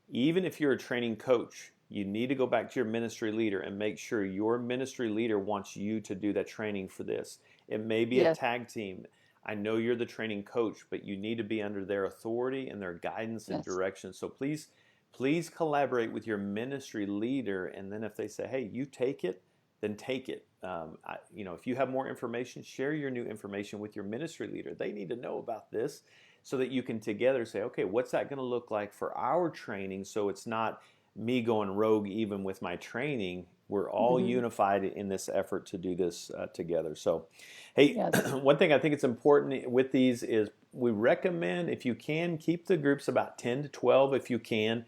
Even if you're a training coach, you need to go back to your ministry leader and make sure your ministry leader wants you to do that training for this. It may be a tag team. I know you're the training coach, but you need to be under their authority and their guidance and direction. So please collaborate with your ministry leader. And then if they say, hey, you take it, then take it. If you have more information, share your new information with your ministry leader. They need to know about this so that you can together say, okay, what's that going to look like for our training? So it's not me going rogue even with my training. We're all unified in this effort to do this together. So, hey, Yes. one thing I think it's important with these is we recommend, if you can, keep the groups about 10 to 12 if you can.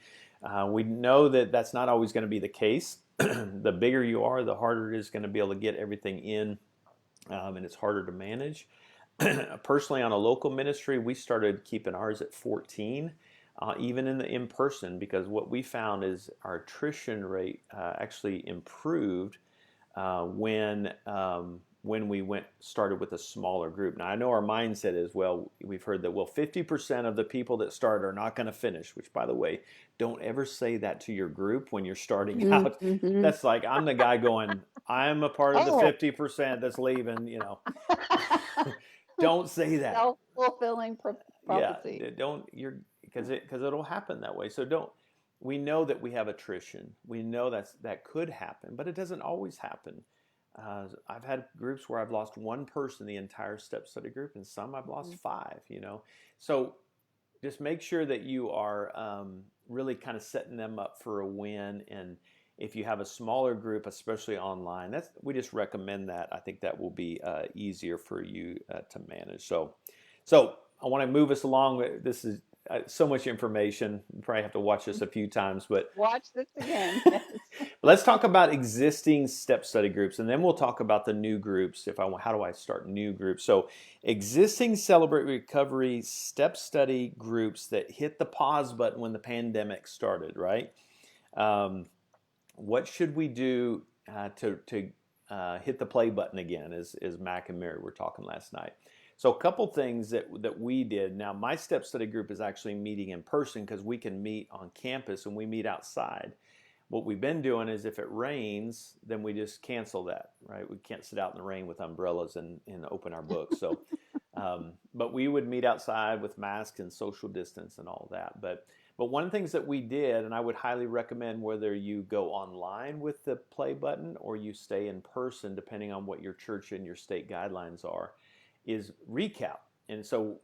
We know that that's not always going to be the case. The bigger you are, the harder it is going to be able to get everything in, and it's harder to manage. Personally, on a local ministry, we started keeping ours at 14. Even in the in-person, because what we found is our attrition rate actually improved when we started with a smaller group. Now I know our mindset is, well, we've heard that 50% of the people that start are not going to finish. Which, by the way, don't ever say that to your group when you're starting out. That's like I'm the guy going, I'm a part of the 50% that's leaving. Don't say that. Self-fulfilling prophecy. Yeah, don't because it'll happen that way. So don't. We know that we have attrition. We know that could happen, but it doesn't always happen. I've had groups where I've lost one person the entire step study group, and some I've lost 5. So just make sure that you are really kind of setting them up for a win. And if you have a smaller group, especially online, we just recommend that. I think that will be easier for you to manage. So I want to move us along. This is so much information. You probably have to watch this a few times, but watch this again. Let's talk about existing step study groups, and then we'll talk about the new groups. How do I start new groups? So, existing Celebrate Recovery step study groups that hit the pause button when the pandemic started, right? What should we do to hit the play button again? As Mac and Mary were talking last night. So a couple things that we did. Now, my step study group is actually meeting in person because we can meet on campus and we meet outside. What we've been doing is if it rains, then we just cancel that, right? We can't sit out in the rain with umbrellas and open our books. So, but we would meet outside with masks and social distance and all that. But one of the things that we did, and I would highly recommend whether you go online with the play button or you stay in person, depending on what your church and your state guidelines are, is recap. And so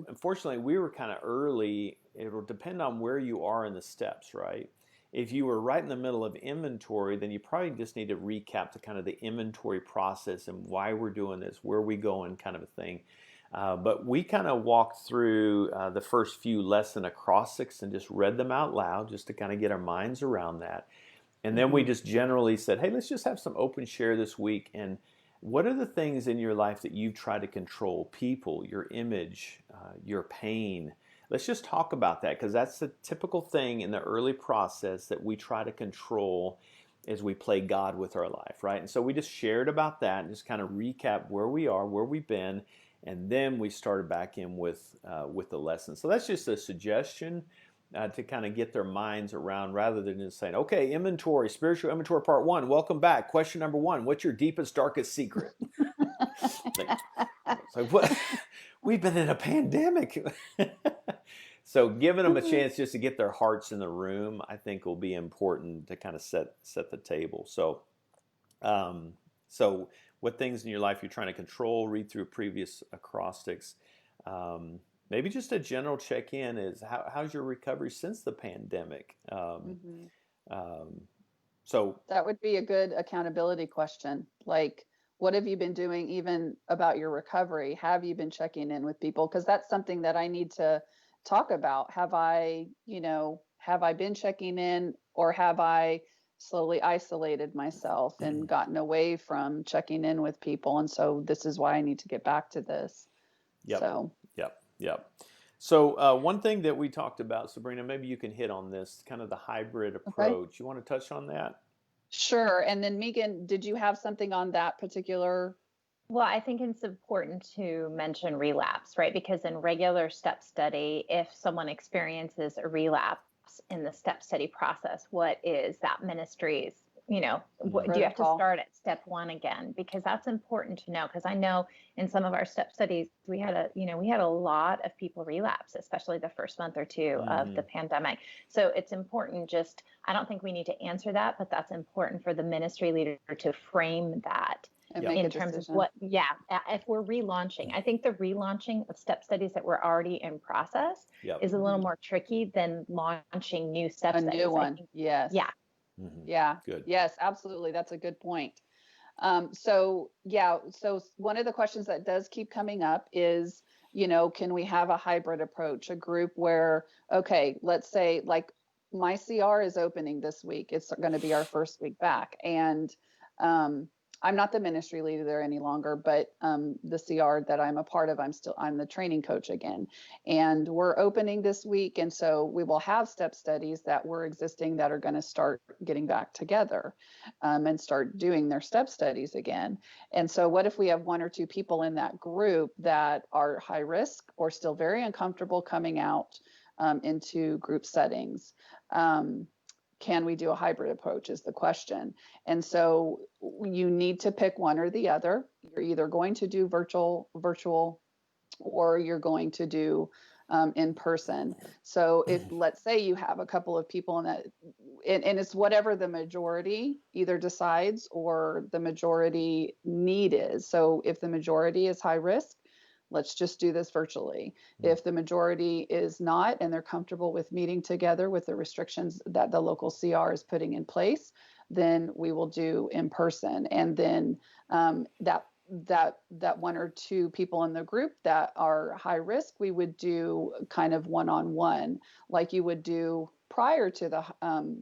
unfortunately, we were kind of early. It'll depend on where you are in the steps, right? If you were right in the middle of inventory, then you probably just need to recap the kind of the inventory process and why we're doing this, where we going, kind of a thing. But we kind of walked through the first few lesson acrostics and just read them out loud just to kind of get our minds around that. And then we just generally said, hey, let's just have some open share this week. And what are the things in your life that you've tried to control? People, your image, your pain. Let's just talk about that, because that's the typical thing in the early process that we try to control as we play God with our life, right? And so we just shared about that and just kind of recap where we are, where we've been, and then we started back in with the lesson. So that's just a suggestion to kind of get their minds around, rather than just saying, okay, inventory, spiritual inventory part 1, welcome back. Question number 1, what's your deepest, darkest secret? It's like, what? We've been in a pandemic. So giving them a chance just to get their hearts in the room, I think, will be important to kind of set the table. So, what things in your life you're trying to control? Read through previous acrostics. Maybe just a general check-in is how's your recovery since the pandemic? So that would be a good accountability question. Like, what have you been doing even about your recovery? Have you been checking in with people? Because that's something that I need to talk about. Have I been checking in, or have I slowly isolated myself and gotten away from checking in with people? And so this is why I need to get back to this. Yep. So one thing that we talked about, Sabrena, maybe you can hit on this, kind of the hybrid approach. Okay. You want to touch on that? Sure. And then Meaghan, did you have something on that particular? Well, I think it's important to mention relapse, right? Because in regular step study, if someone experiences a relapse in the step study process, what is that ministry's, do you have to Protocol. start at step one again? Because that's important to know. Because I know in some of our step studies, we had a lot of people relapse, especially the first month or two of the pandemic. So it's important. I don't think we need to answer that, but that's important for the ministry leader to frame that. And make in a terms of decision. if we're relaunching. I think the relaunching of step studies that were already in process is a little more tricky than launching new step A studies. new one. Yes. Yeah. Yeah. Good. Yes, absolutely. That's a good point. So one of the questions that does keep coming up is, can we have a hybrid approach, a group where, okay, let's say like my CR is opening this week. It's going to be our first week back. And I'm not the ministry leader there any longer, but the CR that I'm a part of, I'm the training coach again. And we're opening this week. And so we will have step studies that were existing that are going to start getting back together and start doing their step studies again. And so what if we have one or two people in that group that are high risk or still very uncomfortable coming out into group settings? Can we do a hybrid approach is the question. And so you need to pick one or the other. You're either going to do virtual, or you're going to do in person. So if, let's say you have a couple of people in that, and it's whatever the majority either decides or the majority need is. So if the majority is high risk, let's just do this virtually. If the majority is not, and they're comfortable with meeting together with the restrictions that the local CR is putting in place, then we will do in person. And then that one or two people in the group that are high risk, we would do kind of one-on-one, like you would do prior to the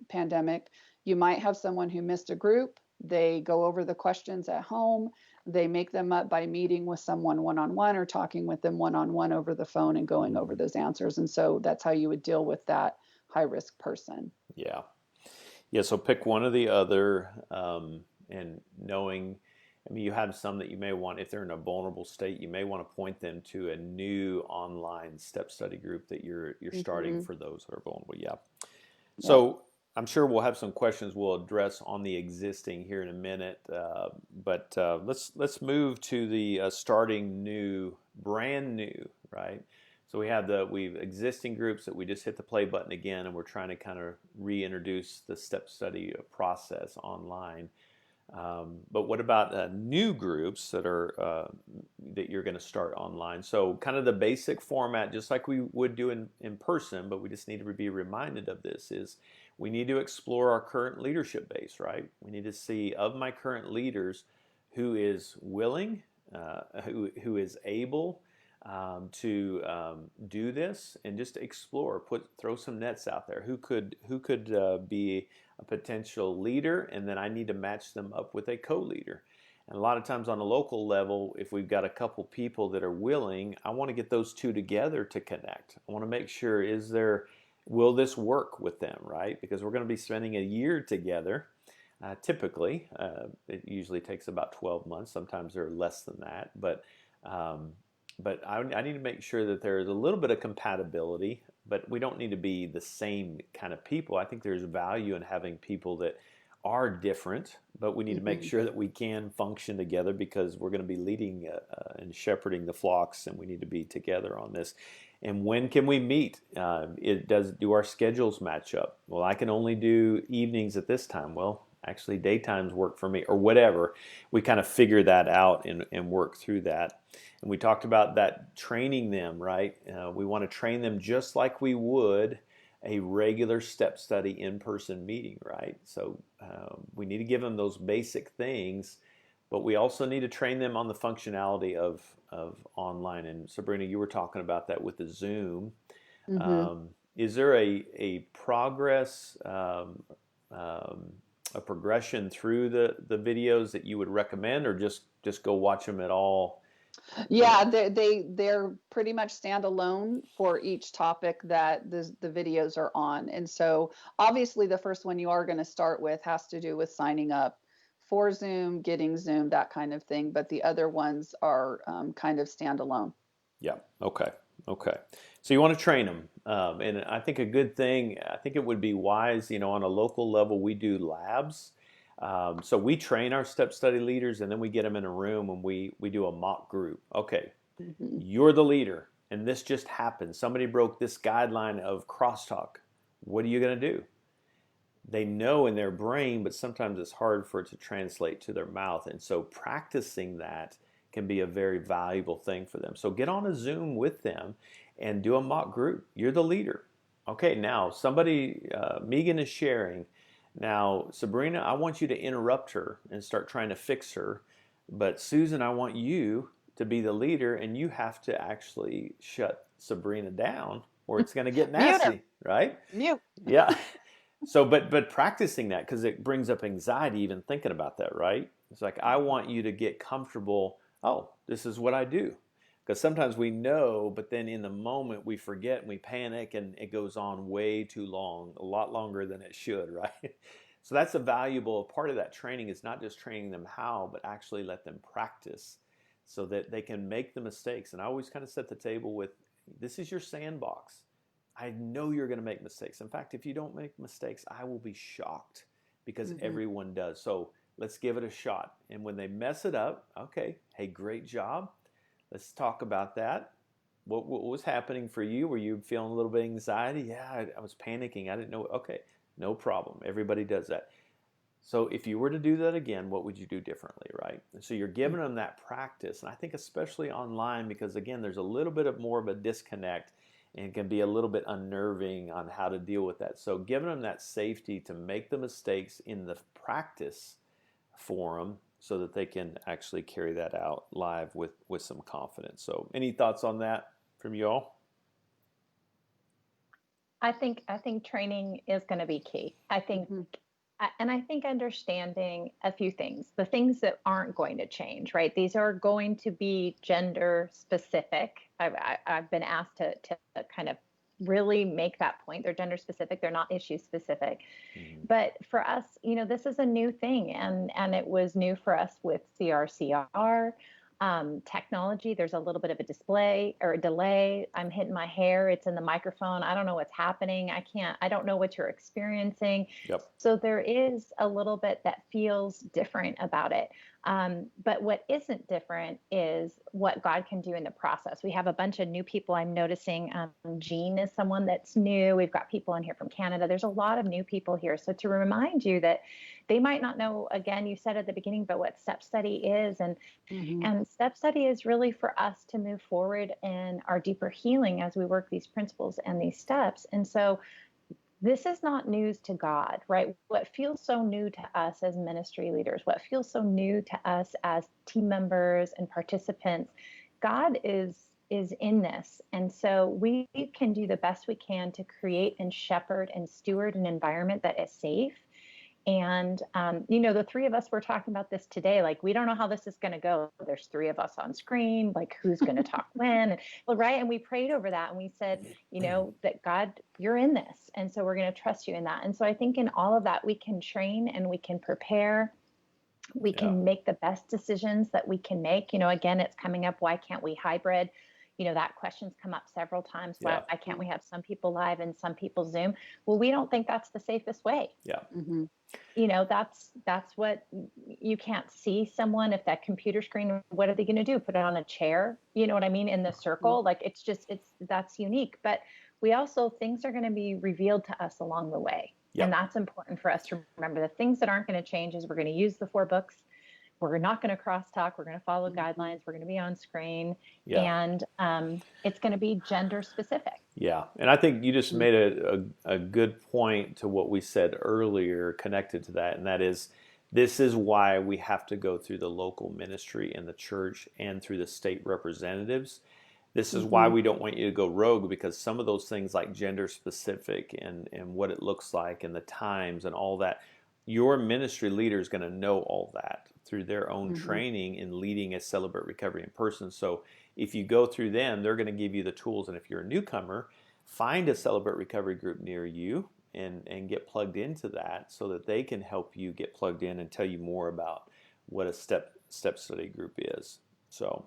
pandemic. You might have someone who missed a group. They go over the questions at home. They make them up by meeting with someone one-on-one or talking with them one-on-one over the phone and going over those answers. And so that's how you would deal with that high-risk person. Yeah. So pick one or the other, and knowing, you have some that you may want, if they're in a vulnerable state, you may want to point them to a new online step study group that you're starting for those that are vulnerable. Yeah. So I'm sure we'll have some questions we'll address on the existing here in a minute, but let's move to the starting new, brand new, right? So we've existing groups that we just hit the play button again, and we're trying to kind of reintroduce the step study process online. But what about new groups that you're going to start online? So kind of the basic format, just like we would do in person, but we just need to be reminded of this, is we need to explore our current leadership base, right? We need to see, of my current leaders, who is willing, who is able to do this, and just explore, throw some nets out there. Who could be a potential leader, and then I need to match them up with a co-leader. And a lot of times on a local level, if we've got a couple people that are willing, I want to get those two together to connect. I want to make sure, will this work with them, right? Because we're going to be spending a year together. Typically, it usually takes about 12 months. Sometimes they're less than that, but I need to make sure that there is a little bit of compatibility, but we don't need to be the same kind of people. I think there's value in having people that are different, but we need to make sure that we can function together, because we're going to be leading and shepherding the flocks, and we need to be together on this. And when can we meet? Do our schedules match up? Well, I can only do evenings at this time. Well, actually daytimes work for me, or whatever. We kind of figure that out and work through that. And we talked about that, training them, right? We want to train them just like we would a regular step study in-person meeting, right? So we need to give them those basic things, but we also need to train them on the functionality of online. And Sabrena, you were talking about that with the Zoom. Is there a progress, a progression through the videos that you would recommend, or just go watch them at all? Yeah, they're pretty much standalone for each topic that the videos are on. And so obviously the first one you are going to start with has to do with signing up for Zoom, getting Zoom, that kind of thing. But the other ones are kind of standalone. Yeah. Okay. So you want to train them. And I think a good thing, I think it would be wise, on a local level, we do labs. So we train our step study leaders, and then we get them in a room and we do a mock group. Okay, Mhm. you're the leader, and this just happened. Somebody broke this guideline of crosstalk. What are you going to do? They know in their brain, but sometimes it's hard for it to translate to their mouth. And so practicing that can be a very valuable thing for them. So get on a Zoom with them and do a mock group. You're the leader. Okay, now somebody, Meaghan is sharing. Now, Sabrena, I want you to interrupt her and start trying to fix her. But Susan, I want you to be the leader, and you have to actually shut Sabrena down or it's going to get Mute her. nasty, right? Mute. Yeah. So, but practicing that, because it brings up anxiety even thinking about that, right? It's like, I want you to get comfortable. Oh, this is what I do. Because sometimes we know, but then in the moment we forget and we panic and it goes on way too long, a lot longer than it should, right? So that's a valuable part of that training, is not just training them how, but actually let them practice so that they can make the mistakes. And I always kind of set the table with, this is your sandbox. I know you're going to make mistakes. In fact, if you don't make mistakes, I will be shocked, because everyone does. So let's give it a shot. And when they mess it up, okay, hey, great job. Let's talk about that. What was happening for you? Were you feeling a little bit of anxiety? Yeah, I was panicking. I didn't know. Okay, no problem. Everybody does that. So if you were to do that again, what would you do differently, right? And so you're giving them that practice. And I think especially online, because again, there's a little bit of more of a disconnect and can be a little bit unnerving on how to deal with that. So giving them that safety to make the mistakes in the practice forum so that they can actually carry that out live with some confidence. So any thoughts on that from you all? I think training is going to be key. And I think understanding a few things, the things that aren't going to change, right? These are going to be gender specific. I've been asked to kind of really make that point. They're gender specific. They're not issue specific. Mm-hmm. But for us, this is a new thing, and it was new for us with CRCR. Technology, there's a little bit of a display or a delay. I'm hitting my hair, it's in the microphone. I don't know what's happening. I don't know what you're experiencing. Yep. So there is a little bit that feels different about it. But what isn't different is what God can do in the process. We have a bunch of new people. I'm noticing Jean is someone that's new. We've got people in here from Canada. There's a lot of new people here. So to remind you that they might not know, again, you said at the beginning, but what step study is. And step study is really for us to move forward in our deeper healing as we work these principles and these steps. And so this is not news to God, right? What feels so new to us as ministry leaders, what feels so new to us as team members and participants, God is in this. And so we can do the best we can to create and shepherd and steward an environment that is safe. And, the three of us were talking about this today. Like, we don't know how this is going to go. There's three of us on screen. Like, who's going to talk when? Well, right. And we prayed over that. And we said, that God, you're in this. And so we're going to trust you in that. And so I think in all of that, we can train and we can prepare. We can make the best decisions that we can make. Again, it's coming up. Why can't we hybrid? That question's come up several times. Why can't we have some people live and some people Zoom? Well, we don't think that's the safest way. Yeah. Mm-hmm. That's what you can't see someone. If that computer screen, what are they going to do? Put it on a chair? You know what I mean? In the circle, like that's unique. But we also, things are going to be revealed to us along the way. Yep. And that's important for us to remember. The things that aren't going to change is we're going to use the 4 books. We're not going to crosstalk. We're going to follow guidelines. We're going to be on screen, and it's going to be gender specific. Yeah, and I think you just made a good point to what we said earlier, connected to that, and that is, this is why we have to go through the local ministry and the church and through the state representatives. This is why we don't want you to go rogue, because some of those things like gender specific and what it looks like and the times and all that, your ministry leader is going to know all that through their own training in leading a Celebrate Recovery in person. So if you go through them, they're going to give you the tools. And if you're a newcomer, find a Celebrate Recovery group near you and get plugged into that so that they can help you get plugged in and tell you more about what a step study group is. So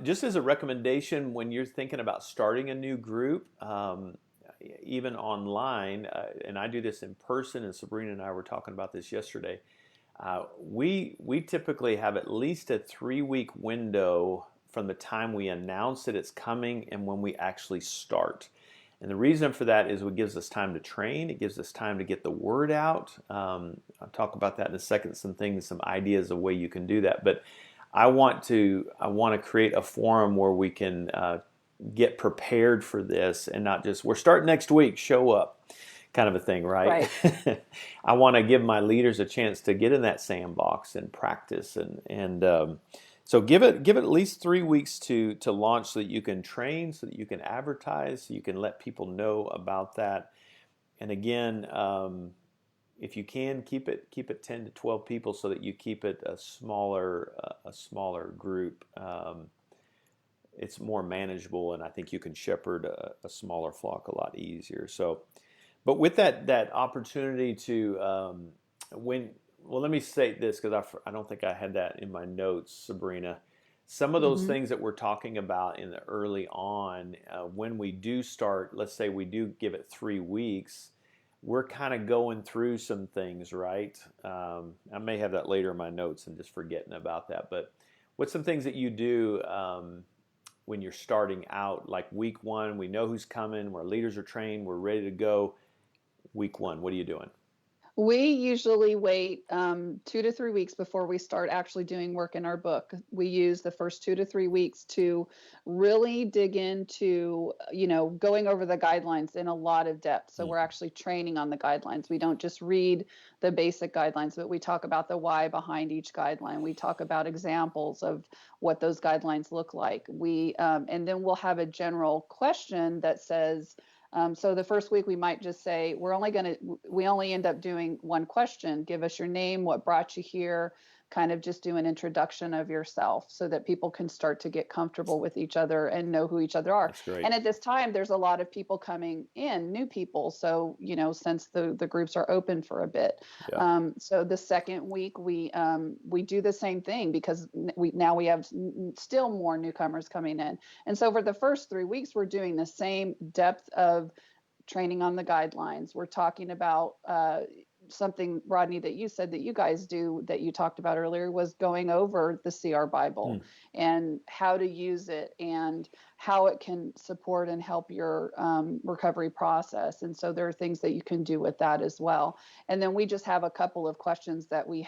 just as a recommendation, when you're thinking about starting a new group, even online, and I do this in person, and Sabrena and I were talking about this yesterday. We typically have at least a 3-week window from the time we announce that it's coming and when we actually start. And the reason for that is it gives us time to train. It gives us time to get the word out. I'll talk about that in a second. Some things, some ideas of way you can do that. But I want to create a forum where we can get prepared for this and not just, we're starting next week, show up, kind of a thing, right? I want to give my leaders a chance to get in that sandbox and practice, and so give it at least 3 weeks to launch, so that you can train, so that you can advertise, so you can let people know about that. And again, if you can, keep it 10 to 12 people, so that you keep it a smaller group. It's more manageable, and I think you can shepherd a smaller flock a lot easier. So, but with that opportunity to let me say this, because I don't think I had that in my notes, Sabrena. Some of those things that we're talking about in the early on, when we do start, let's say we do give it 3 weeks, we're kind of going through some things, right? I may have that later in my notes and just forgetting about that. But what's some things that you do when you're starting out, like week 1, we know who's coming, our leaders are trained, we're ready to go. Week 1, what are you doing? We usually wait 2 to 3 weeks before we start actually doing work in our book. We use the first 2 to 3 weeks to really dig into, going over the guidelines in a lot of depth. So we're actually training on the guidelines. We don't just read the basic guidelines, but we talk about the why behind each guideline. We talk about examples of what those guidelines look like. And then we'll have a general question that says, so the first week we might just say, we only end up doing one question. Give us your name, what brought you here, kind of just do an introduction of yourself, so that people can start to get comfortable with each other and know who each other are. That's great. And at this time, there's a lot of people coming in, new people. So, since the groups are open for a bit. Yeah. So the second week we do the same thing, because we have still more newcomers coming in. And so for the first 3 weeks, we're doing the same depth of training on the guidelines. We're talking about something, Rodney, that you said that you guys do, that you talked about earlier, was going over the CR Bible and how to use it and how it can support and help your recovery process. And so there are things that you can do with that as well. And then we just have a couple of questions that we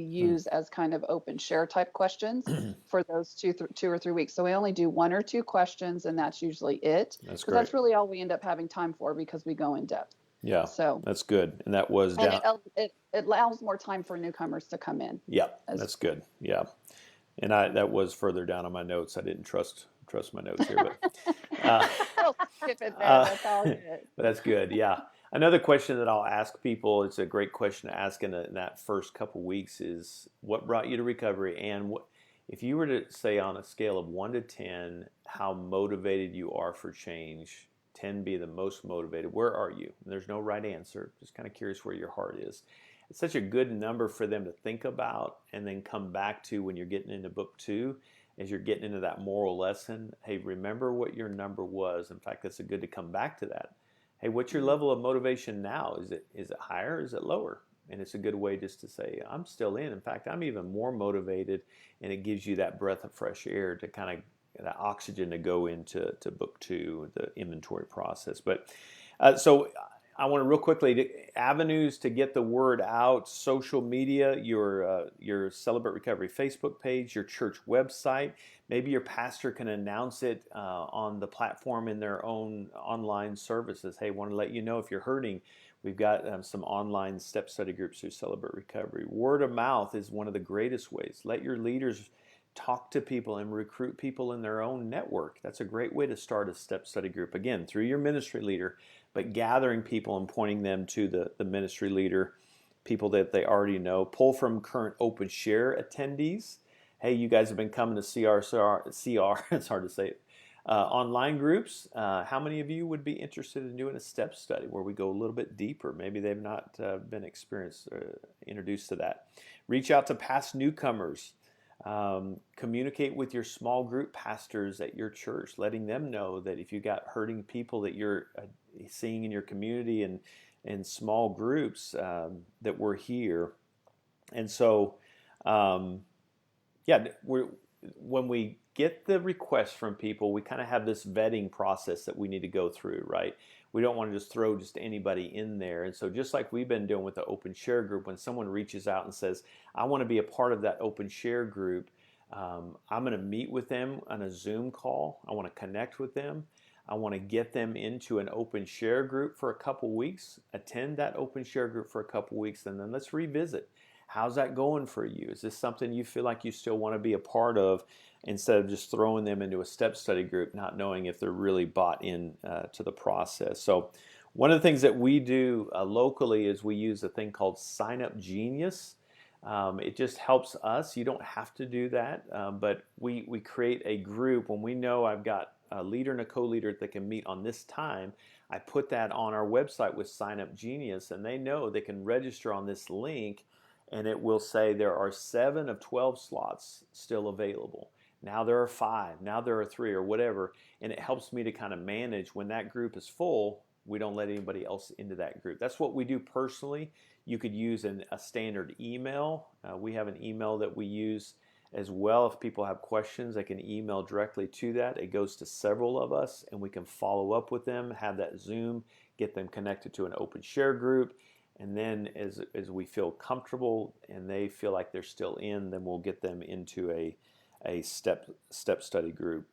use as kind of open share type questions for those 2 or 3 weeks. So we only do 1 or 2 questions, and that's usually it. That's great. great. That's really all we end up having time for, because we go in depth. Yeah, so that's good. And that was down. It allows more time for newcomers to come in. Yeah, that's good. Yeah, and that was further down on my notes. I didn't trust my notes here, but I'll skip it there. That's all good. But that's good. Yeah. Another question that I'll ask people, it's a great question to ask in that first couple weeks, is what brought you to recovery, and what, if you were to say on a scale of 1 to 10, how motivated you are for change. 10 be the most motivated. Where are you? And there's no right answer. Just kind of curious where your heart is. It's such a good number for them to think about and then come back to when you're getting into book 2, as you're getting into that moral lesson. Hey, remember what your number was. In fact, it's good to come back to that. Hey, what's your level of motivation now? Is it higher? Is it lower? And it's a good way just to say, I'm still in. In fact, I'm even more motivated, and it gives you that breath of fresh air to kind of that oxygen to go into book 2, the inventory process. But so I want to real quickly, avenues to get the word out: social media, your Celebrate Recovery Facebook page, your church website. Maybe your pastor can announce it on the platform in their own online services. Hey, want to let you know if you're hurting. We've got some online step study groups through Celebrate Recovery. Word of mouth is one of the greatest ways. Let your leaders talk to people and recruit people in their own network. That's a great way to start a step study group. Again, through your ministry leader, but gathering people and pointing them to the ministry leader, people that they already know. Pull from current open share attendees. Hey, you guys have been coming to CR, it's hard to say it, online groups. How many of you would be interested in doing a step study where we go a little bit deeper? Maybe they've not been introduced to that. Reach out to past newcomers. Communicate with your small group pastors at your church, letting them know that if you got hurting people, that seeing in your community and small groups that we're here. And so, yeah, when we get the requests from people, we kind of have this vetting process that we need to go through, right? We don't want to just throw just anybody in there. And so just like we've been doing with the open share group, when someone reaches out and says, I want to be a part of that open share group, I'm going to meet with them on a Zoom call. I want to connect with them. I want to get them into an open share group for a couple weeks, attend that open share group for a couple weeks, and then let's revisit. How's that going for you? Is this something you feel like you still want to be a part of, instead of just throwing them into a step study group, not knowing if they're really bought in to the process? So one of the things that we do locally is we use a thing called Sign Up Genius. It just helps us. You don't have to do that, but we create a group. When we know I've got a leader and a co-leader that can meet on this time, I put that on our website with Sign Up Genius, and they know they can register on this link, and it will say there are 7 of 12 slots still available. Now there are 5, now there are 3, or whatever, and it helps me to kind of manage when that group is full. We don't let anybody else into that group. That's what we do personally. You could use a standard email. We have an email that we use as well. If people have questions, they can email directly to that. It goes to several of us, and we can follow up with them, have that Zoom, get them connected to an open share group. And then as we feel comfortable and they feel like they're still in, then we'll get them into a step study group.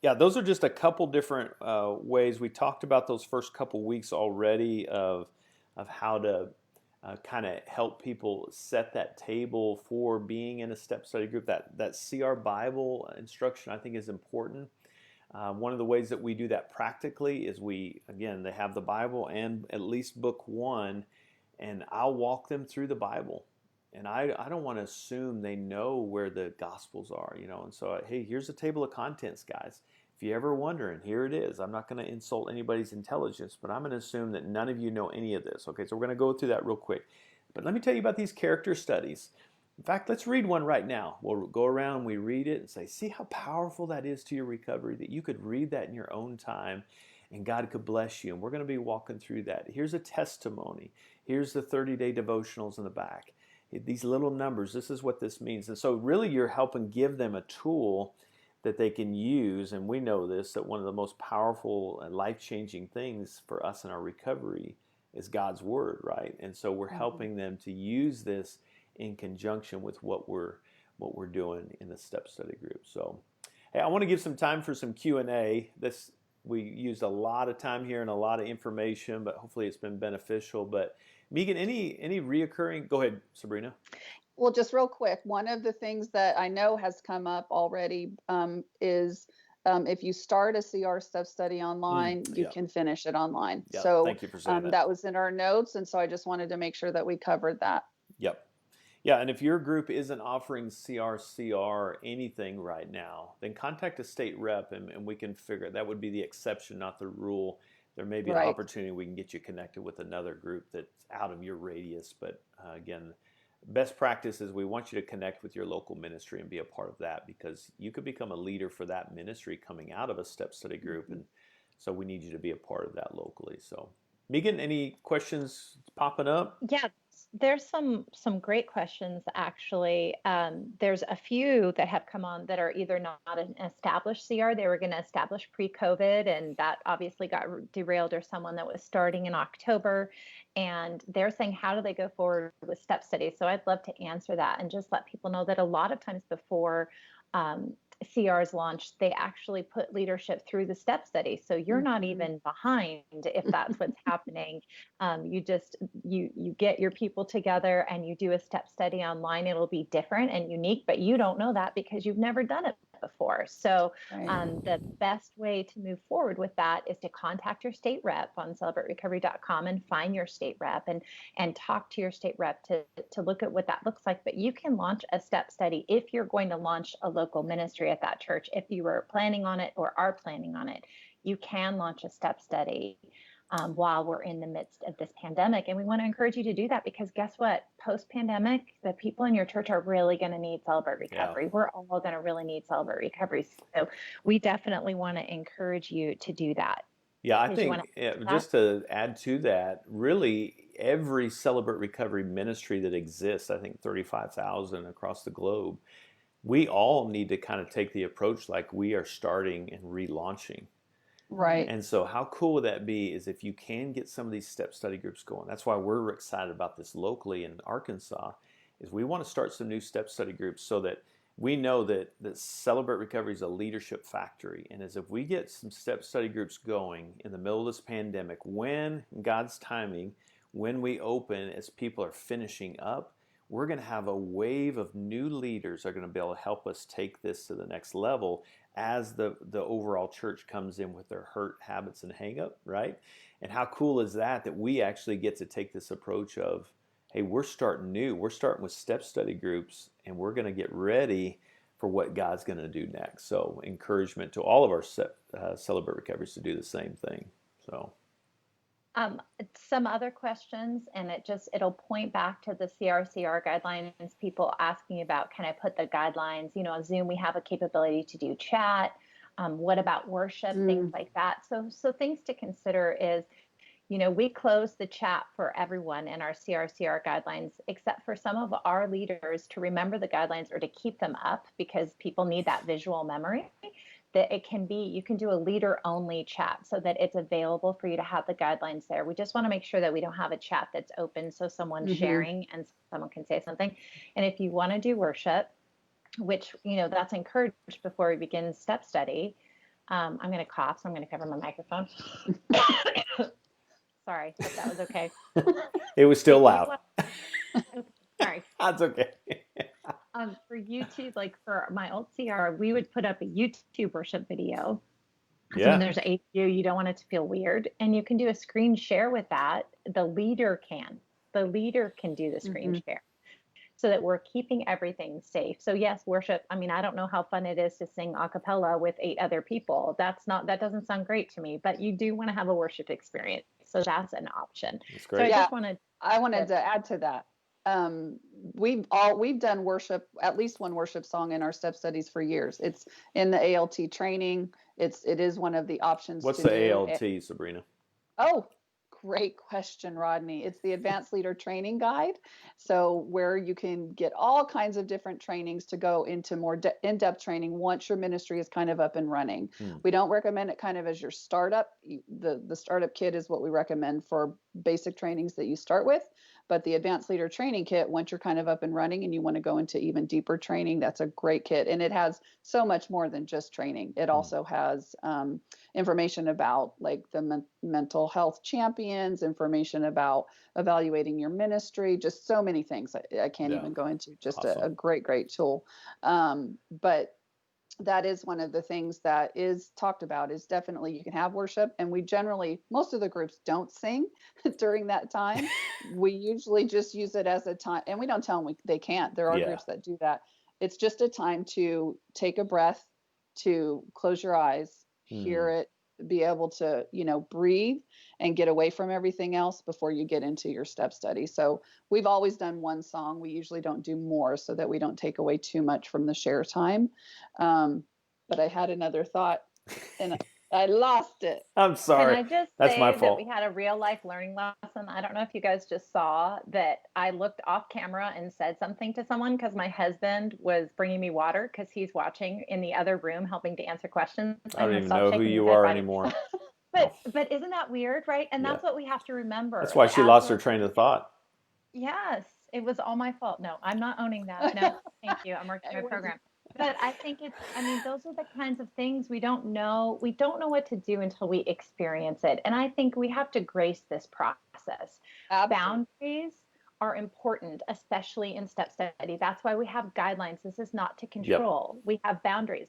Yeah, those are just a couple different ways. We talked about those first couple weeks already of how to kind of help people set that table for being in a step study group. That CR Bible instruction, I think, is important. One of the ways that we do that practically is they have the Bible and at least book 1, and I'll walk them through the Bible. And I don't want to assume they know where the Gospels are, And so, hey, here's a table of contents, guys. If you're ever wondering, here it is. I'm not going to insult anybody's intelligence, but I'm going to assume that none of you know any of this. Okay, so we're going to go through that real quick. But let me tell you about these character studies. In fact, let's read one right now. We'll go around, we read it, and say, see how powerful that is to your recovery, that you could read that in your own time, and God could bless you. And we're going to be walking through that. Here's a testimony. Here's the 30-day devotionals in the back. These little numbers, this is what this means. And so really you're helping give them a tool that they can use. And we know this, that one of the most powerful and life-changing things for us in our recovery is God's Word, right? And so we're helping them to use this in conjunction with what we're doing in the step study group. So, hey, I want to give some time for some Q&A. We used a lot of time here and a lot of information, but hopefully it's been beneficial. But Meaghan, any reoccurring? Go ahead, Sabrena. Well, just real quick, one of the things that I know has come up already is if you start a CR step study online, you can finish it online. Yep. So thank you for saying that. That was in our notes, and so I just wanted to make sure that we covered that. Yep. Yeah, and if your group isn't offering CR anything right now, then contact a state rep and we can figure it. That would be the exception, not the rule. There may be an opportunity we can get you connected with another group that's out of your radius. But again, best practice is we want you to connect with your local ministry and be a part of that, because you could become a leader for that ministry coming out of a step study group. And so we need you to be a part of that locally. So Meaghan, any questions popping up? Yeah, there's some great questions, actually. There's a few that have come on that are either not an established CR. They were going to establish pre-COVID, and that obviously got derailed, or someone that was starting in October. And they're saying, how do they go forward with step studies? So I'd love to answer that and just let people know that a lot of times before CRs launched, they actually put leadership through the step study. So you're not even behind if that's what's happening. You get your people together and you do a step study online. It'll be different and unique, but you don't know that because you've never done it before. So the best way to move forward with that is to contact your state rep on celebraterecovery.com and find your state rep and talk to your state rep to look at what that looks like. But you can launch a step study if you're going to launch a local ministry at that church. If you were planning on it or are planning on it, you can launch a step study. while we're in the midst of this pandemic. And we want to encourage you to do that because guess what? Post-pandemic, the people in your church are really going to need Celebrate Recovery. Yeah. We're all going to really need Celebrate Recovery. So we definitely want to encourage you to do that. Yeah, I Did you think wanna- just to add to that, really every Celebrate Recovery ministry that exists, I think 35,000 across the globe, we all need to kind of take the approach like we are starting and relaunching. Right. And so how cool would that be is if you can get some of these step study groups going. That's why we're excited about this locally in Arkansas, is we want to start some new step study groups so that we know that Celebrate Recovery is a leadership factory. And as if we get some step study groups going in the middle of this pandemic, when God's timing, when we open, as people are finishing up, we're going to have a wave of new leaders that are going to be able to help us take this to the next level as the overall church comes in with their hurt habits and hang up, right? And how cool is that we actually get to take this approach of, hey, we're starting new. We're starting with step study groups, and we're going to get ready for what God's going to do next. So encouragement to all of our Celebrate Recoveries to do the same thing. So. Some other questions, and it'll point back to the CRCR guidelines, people asking about, can I put the guidelines, on Zoom, we have a capability to do chat. What about worship, things like that. So things to consider is, we close the chat for everyone in our CRCR guidelines, except for some of our leaders to remember the guidelines or to keep them up because people need that visual memory. That you can do a leader only chat so that it's available for you to have the guidelines there. We just want to make sure that we don't have a chat that's open so someone's sharing and someone can say something. And if you want to do worship, which, that's encouraged before we begin step study, I'm going to cough, so I'm going to cover my microphone. Sorry, hope that was okay. It was still loud. Sorry. That's okay. For YouTube, like for my old CR, we would put up a YouTube worship video. So when there's 8 of you don't want it to feel weird. And you can do a screen share with that. The leader can do the screen share so that we're keeping everything safe. So yes, worship. I mean, I don't know how fun it is to sing a cappella with 8 other people. That doesn't sound great to me, but you do want to have a worship experience. So that's an option. That's great. So I wanted to add to that. We've done worship, at least one worship song in our step studies for years. It's in the ALT training. It is one of the options. What's the ALT, Sabrena? Oh, great question, Rodney. It's the Advanced Leader Training Guide. So where you can get all kinds of different trainings to go into more in-depth training once your ministry is kind of up and running. We don't recommend it kind of as your startup. The startup kit is what we recommend for basic trainings that you start with. But the Advanced Leader Training Kit, once you're kind of up and running and you want to go into even deeper training, that's a great kit. And it has so much more than just training. It also has information about like the mental health champions, information about evaluating your ministry, just so many things I can't even go into. Just awesome. a great tool. But that is one of the things that is talked about is definitely you can have worship. And most of the groups don't sing during that time. We usually just use it as a time, and we don't tell them they can't. There are groups that do that. It's just a time to take a breath, to close your eyes, hear it, be able to, breathe and get away from everything else before you get into your step study. So we've always done one song. We usually don't do more so that we don't take away too much from the share time. But I had another thought and I lost it. I'm sorry. Can I just say that we had a real life learning lesson? I don't know if you guys just saw that I looked off camera and said something to someone because my husband was bringing me water because he's watching in the other room helping to answer questions. I don't even know who you are anymore. But isn't that weird, right? And that's what we have to remember. That's why she lost her train of thought. Yes, it was all my fault. No, I'm not owning that. No, thank you. I'm working my program. But I think those are the kinds of things we don't know. We don't know what to do until we experience it. And I think we have to grace this process. Boundaries are important, especially in step study. That's why we have guidelines. This is not to control. We have boundaries.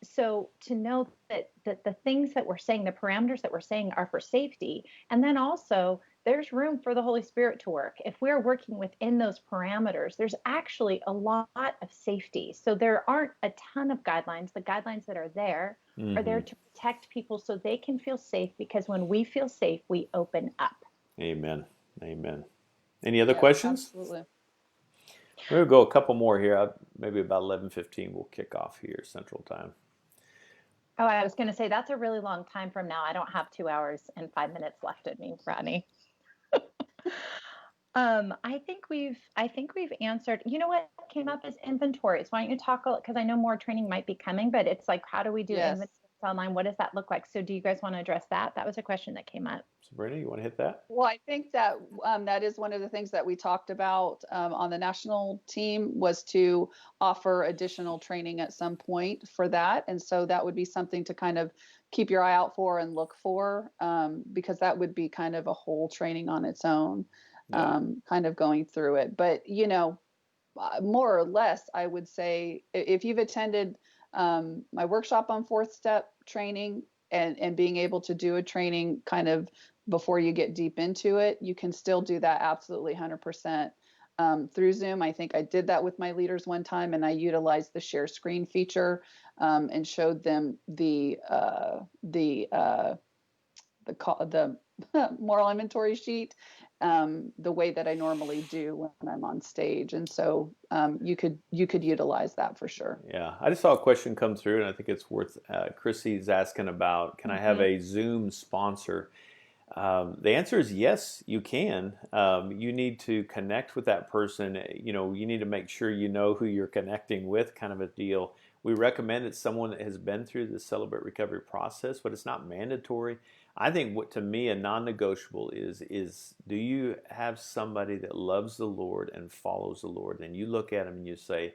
So to know that the things that we're saying, the parameters that we're saying are for safety. And then also there's room for the Holy Spirit to work. If we're working within those parameters, there's actually a lot of safety. So there aren't a ton of guidelines. The guidelines that are there are there to protect people so they can feel safe, because when we feel safe, we open up. Amen. Amen. Any other Yeah, questions? absolutely. We'll go a couple more here. Maybe about 11:15 we'll kick off here Central Time. Oh, I was going to say that's a really long time from now. I don't have 2 hours and 5 minutes left in me, Rodney. I think we've answered. You know what came up is inventories. Why don't you talk, because I know more training might be coming, but it's like, how do we do Yes. inventories online? What does that look like? So do you guys want to address that? That was a question that came up. Sabrena, you want to hit that? Well, I think that that is one of the things that we talked about on the national team, was to offer additional training at some point for that. And so that would be something to kind of keep your eye out for and look for, because that would be kind of a whole training on its own, kind of going through it. But, you know, more or less, I would say if you've attended my workshop on fourth step training and being able to do a training kind of before you get deep into it, you can still do that absolutely 100% through Zoom. I think I did that with my leaders one time, and I utilized the share screen feature and showed them the moral inventory sheet the way that I normally do when I'm on stage. And so you could utilize that for sure. Yeah, I just saw a question come through, and I think it's worth. Chrissy's asking about, can I have a Zoom sponsor? The answer is yes, you can. You need to connect with that person. You know, you need to make sure you know who you're connecting with, kind of a deal. We recommend it's someone that has been through the Celebrate Recovery process, but it's not mandatory. I think what, to me, a non-negotiable is do you have somebody that loves the Lord and follows the Lord? And you look at them and you say,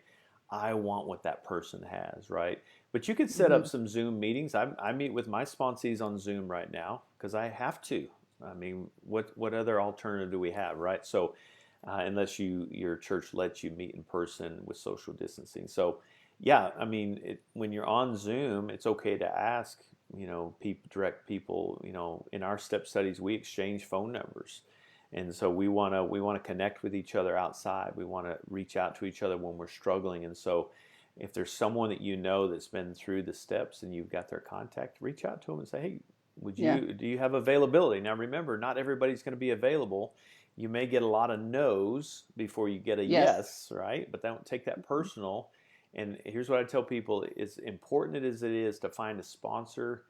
I want what that person has, right? But you could set up some Zoom meetings. I meet with my sponsees on Zoom right now because I have to. I mean, what other alternative do we have, right? So unless your church lets you meet in person with social distancing. So yeah, I mean, when you're on Zoom, it's okay to ask, you know, direct people, you know, in our step studies, we exchange phone numbers. And so we want to connect with each other outside. We want to reach out to each other when we're struggling. And so if there's someone that you know that's been through the steps and you've got their contact, reach out to them and say, hey, do you have availability? Now remember, not everybody's going to be available. You may get a lot of no's before you get a yes, right? But don't take that personal. And here's what I tell people: as important as it is to find a sponsor,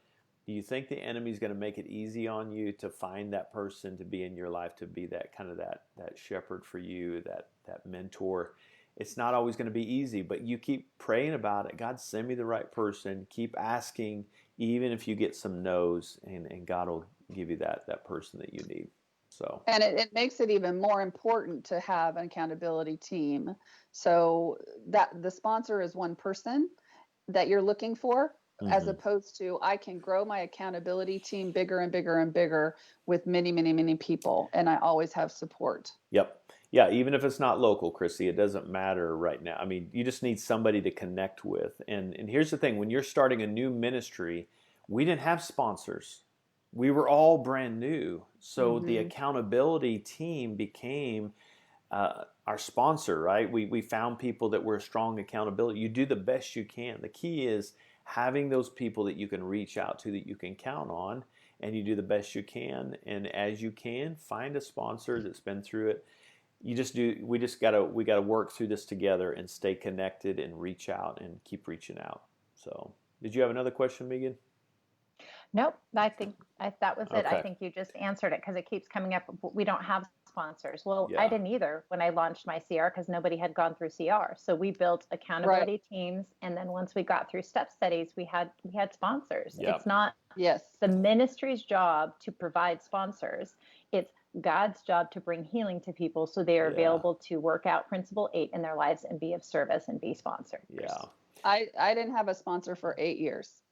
do you think the enemy's going to make it easy on you to find that person to be in your life, to be that kind of that shepherd for you, that mentor? It's not always going to be easy, but you keep praying about it. God, send me the right person. Keep asking, even if you get some no's, and God will give you that person that you need. So, and it makes it even more important to have an accountability team. So that the sponsor is one person that you're looking for, as opposed to I can grow my accountability team bigger and bigger and bigger with many, many, many people, and I always have support. Yep. Yeah, even if it's not local, Chrissy, it doesn't matter right now. I mean, you just need somebody to connect with. And here's the thing, when you're starting a new ministry, we didn't have sponsors. We were all brand new. So the accountability team became our sponsor, right? We found people that were strong accountability. You do the best you can. The key is having those people that you can reach out to, that you can count on, and you do the best you can. And as you can, find a sponsor that's been through it. We gotta work through this together and stay connected and reach out and keep reaching out. So, did you have another question, Meaghan? Nope, I think that was it. Okay. I think you just answered it, because it keeps coming up. We don't have sponsors. Well, Yeah. I didn't either when I launched my CR, because nobody had gone through CR. So we built accountability teams, and then once we got through step studies, we had sponsors. Yeah. It's not the ministry's job to provide sponsors. It's God's job to bring healing to people, so they are available to work out Principle 8 in their lives and be of service and be sponsored. Yeah. I didn't have a sponsor for 8 years.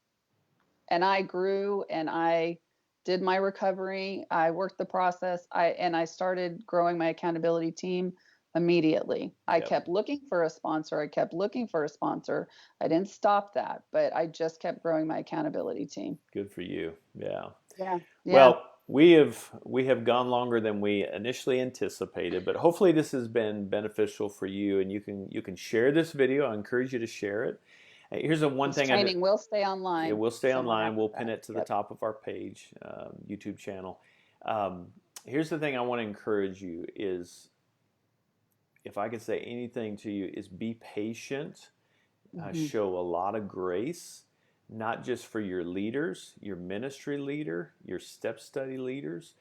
And I grew and I did my recovery. I worked the process. I started growing my accountability team immediately. I kept looking for a sponsor. I didn't stop that, but I just kept growing my accountability team. Good for you. Yeah. Yeah. Well, we have gone longer than we initially anticipated, but hopefully this has been beneficial for you, and you can share this video. I encourage you to share it. Here's the one This thing training will stay online. it will stay somewhere online. after We'll that. pin it to the Yep. top of our page, YouTube channel. Here's the thing I want to encourage you is, if I could say anything to you, is be patient. Show a lot of grace, not just for your leaders, your ministry leader, your step study leaders,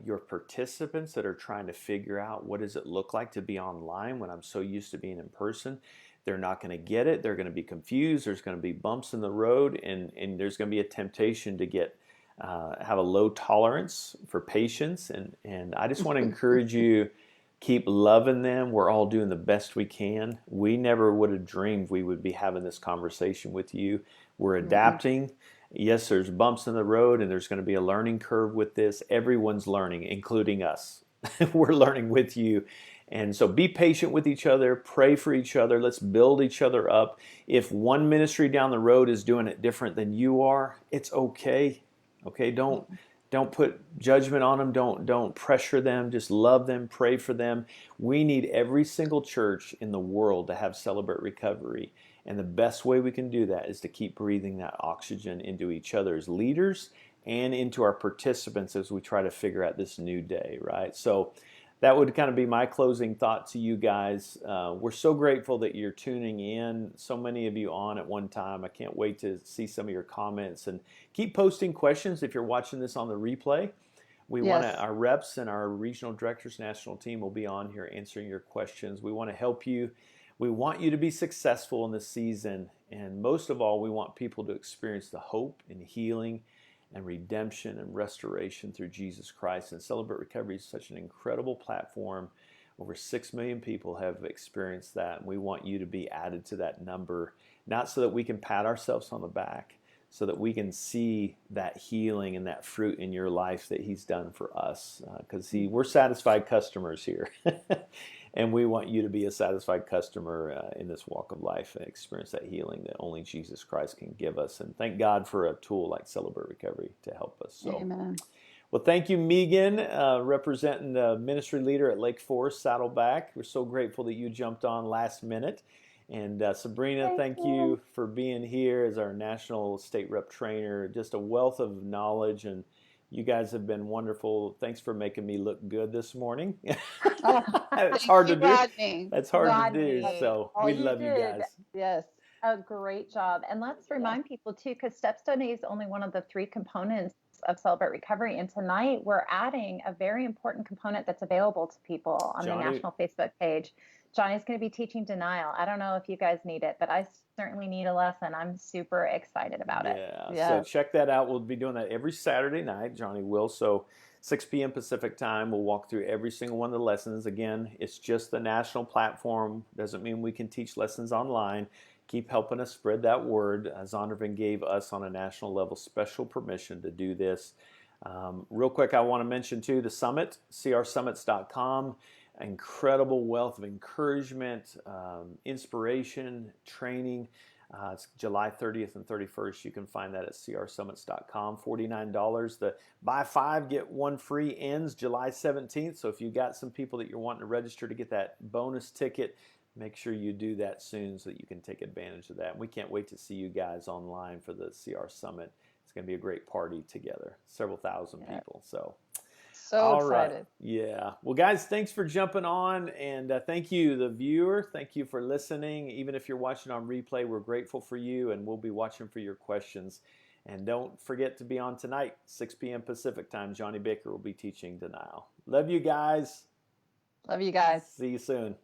your participants that are trying to figure out what does it look like to be online when I'm so used to being in person. They're not going to get it. They're going to be confused. There's going to be bumps in the road, and there's going to be a temptation to get have a low tolerance for patience. And I just want to encourage you, keep loving them. We're all doing the best we can. We never would have dreamed we would be having this conversation with you. We're adapting. Yes, there's bumps in the road, and there's going to be a learning curve with this. Everyone's learning, including us. We're learning with you. And so be patient with each other. Pray for each other. Let's build each other up. If one ministry down the road is doing it different than you are, it's okay. Okay, don't put judgment on them. Don't pressure them. Just love them. Pray for them. We need every single church in the world to have Celebrate Recovery. And the best way we can do that is to keep breathing that oxygen into each other's leaders and into our participants as we try to figure out this new day, right? So that would kind of be my closing thought to you guys. We're so grateful that you're tuning in. So many of you on at one time. I can't wait to see some of your comments, and keep posting questions if you're watching this on the replay. We want to, our reps and our regional directors, national team will be on here answering your questions. We want to help you. We want you to be successful in this season. And most of all, we want people to experience the hope and healing and redemption and restoration through Jesus Christ. And Celebrate Recovery is such an incredible platform. Over 6 million people have experienced that. And we want you to be added to that number, not so that we can pat ourselves on the back, so that we can see that healing and that fruit in your life that He's done for us. Because we're satisfied customers here. And we want you to be a satisfied customer in this walk of life and experience that healing that only Jesus Christ can give us. And thank God for a tool like Celebrate Recovery to help us. So, Amen. Well, thank you, Meaghan, representing the ministry leader at Lake Forest, Saddleback. We're so grateful that you jumped on last minute. And Sabrena, thank you for being here as our national state rep trainer. Just a wealth of knowledge, and you guys have been wonderful. Thanks for making me look good this morning. It's hard to do. Rodney. That's hard to do. Rodney, So all we you love you did. guys. Yes. A great job. And let's remind people too, because step study is only one of the 3 components of Celebrate Recovery. And tonight we're adding a very important component that's available to people on the national Facebook page. Johnny's going to be teaching denial. I don't know if you guys need it, but I certainly need a lesson. I'm super excited about it. Yeah. So check that out. We'll be doing that every Saturday night. Johnny will. So 6 p.m. Pacific time, we'll walk through every single one of the lessons. Again, it's just the national platform. Doesn't mean we can teach lessons online. Keep helping us spread that word. Zondervan gave us on a national level special permission to do this. Real quick, I want to mention too the summit, crsummits.com. Incredible wealth of encouragement, inspiration, training. It's July 30th and 31st. You can find that at crsummits.com. $49. The buy 5, get 1 free ends July 17th. So if you got some people that you're wanting to register to get that bonus ticket, make sure you do that soon so that you can take advantage of that. And we can't wait to see you guys online for the CR Summit. It's going to be a great party together. Several thousand people. So excited. Right. Yeah. Well, guys, thanks for jumping on. And thank you, the viewer. Thank you for listening. Even if you're watching on replay, we're grateful for you. And we'll be watching for your questions. And don't forget to be on tonight, 6 p.m. Pacific time. Johnny Baker will be teaching denial. Love you guys. Love you guys. See you soon.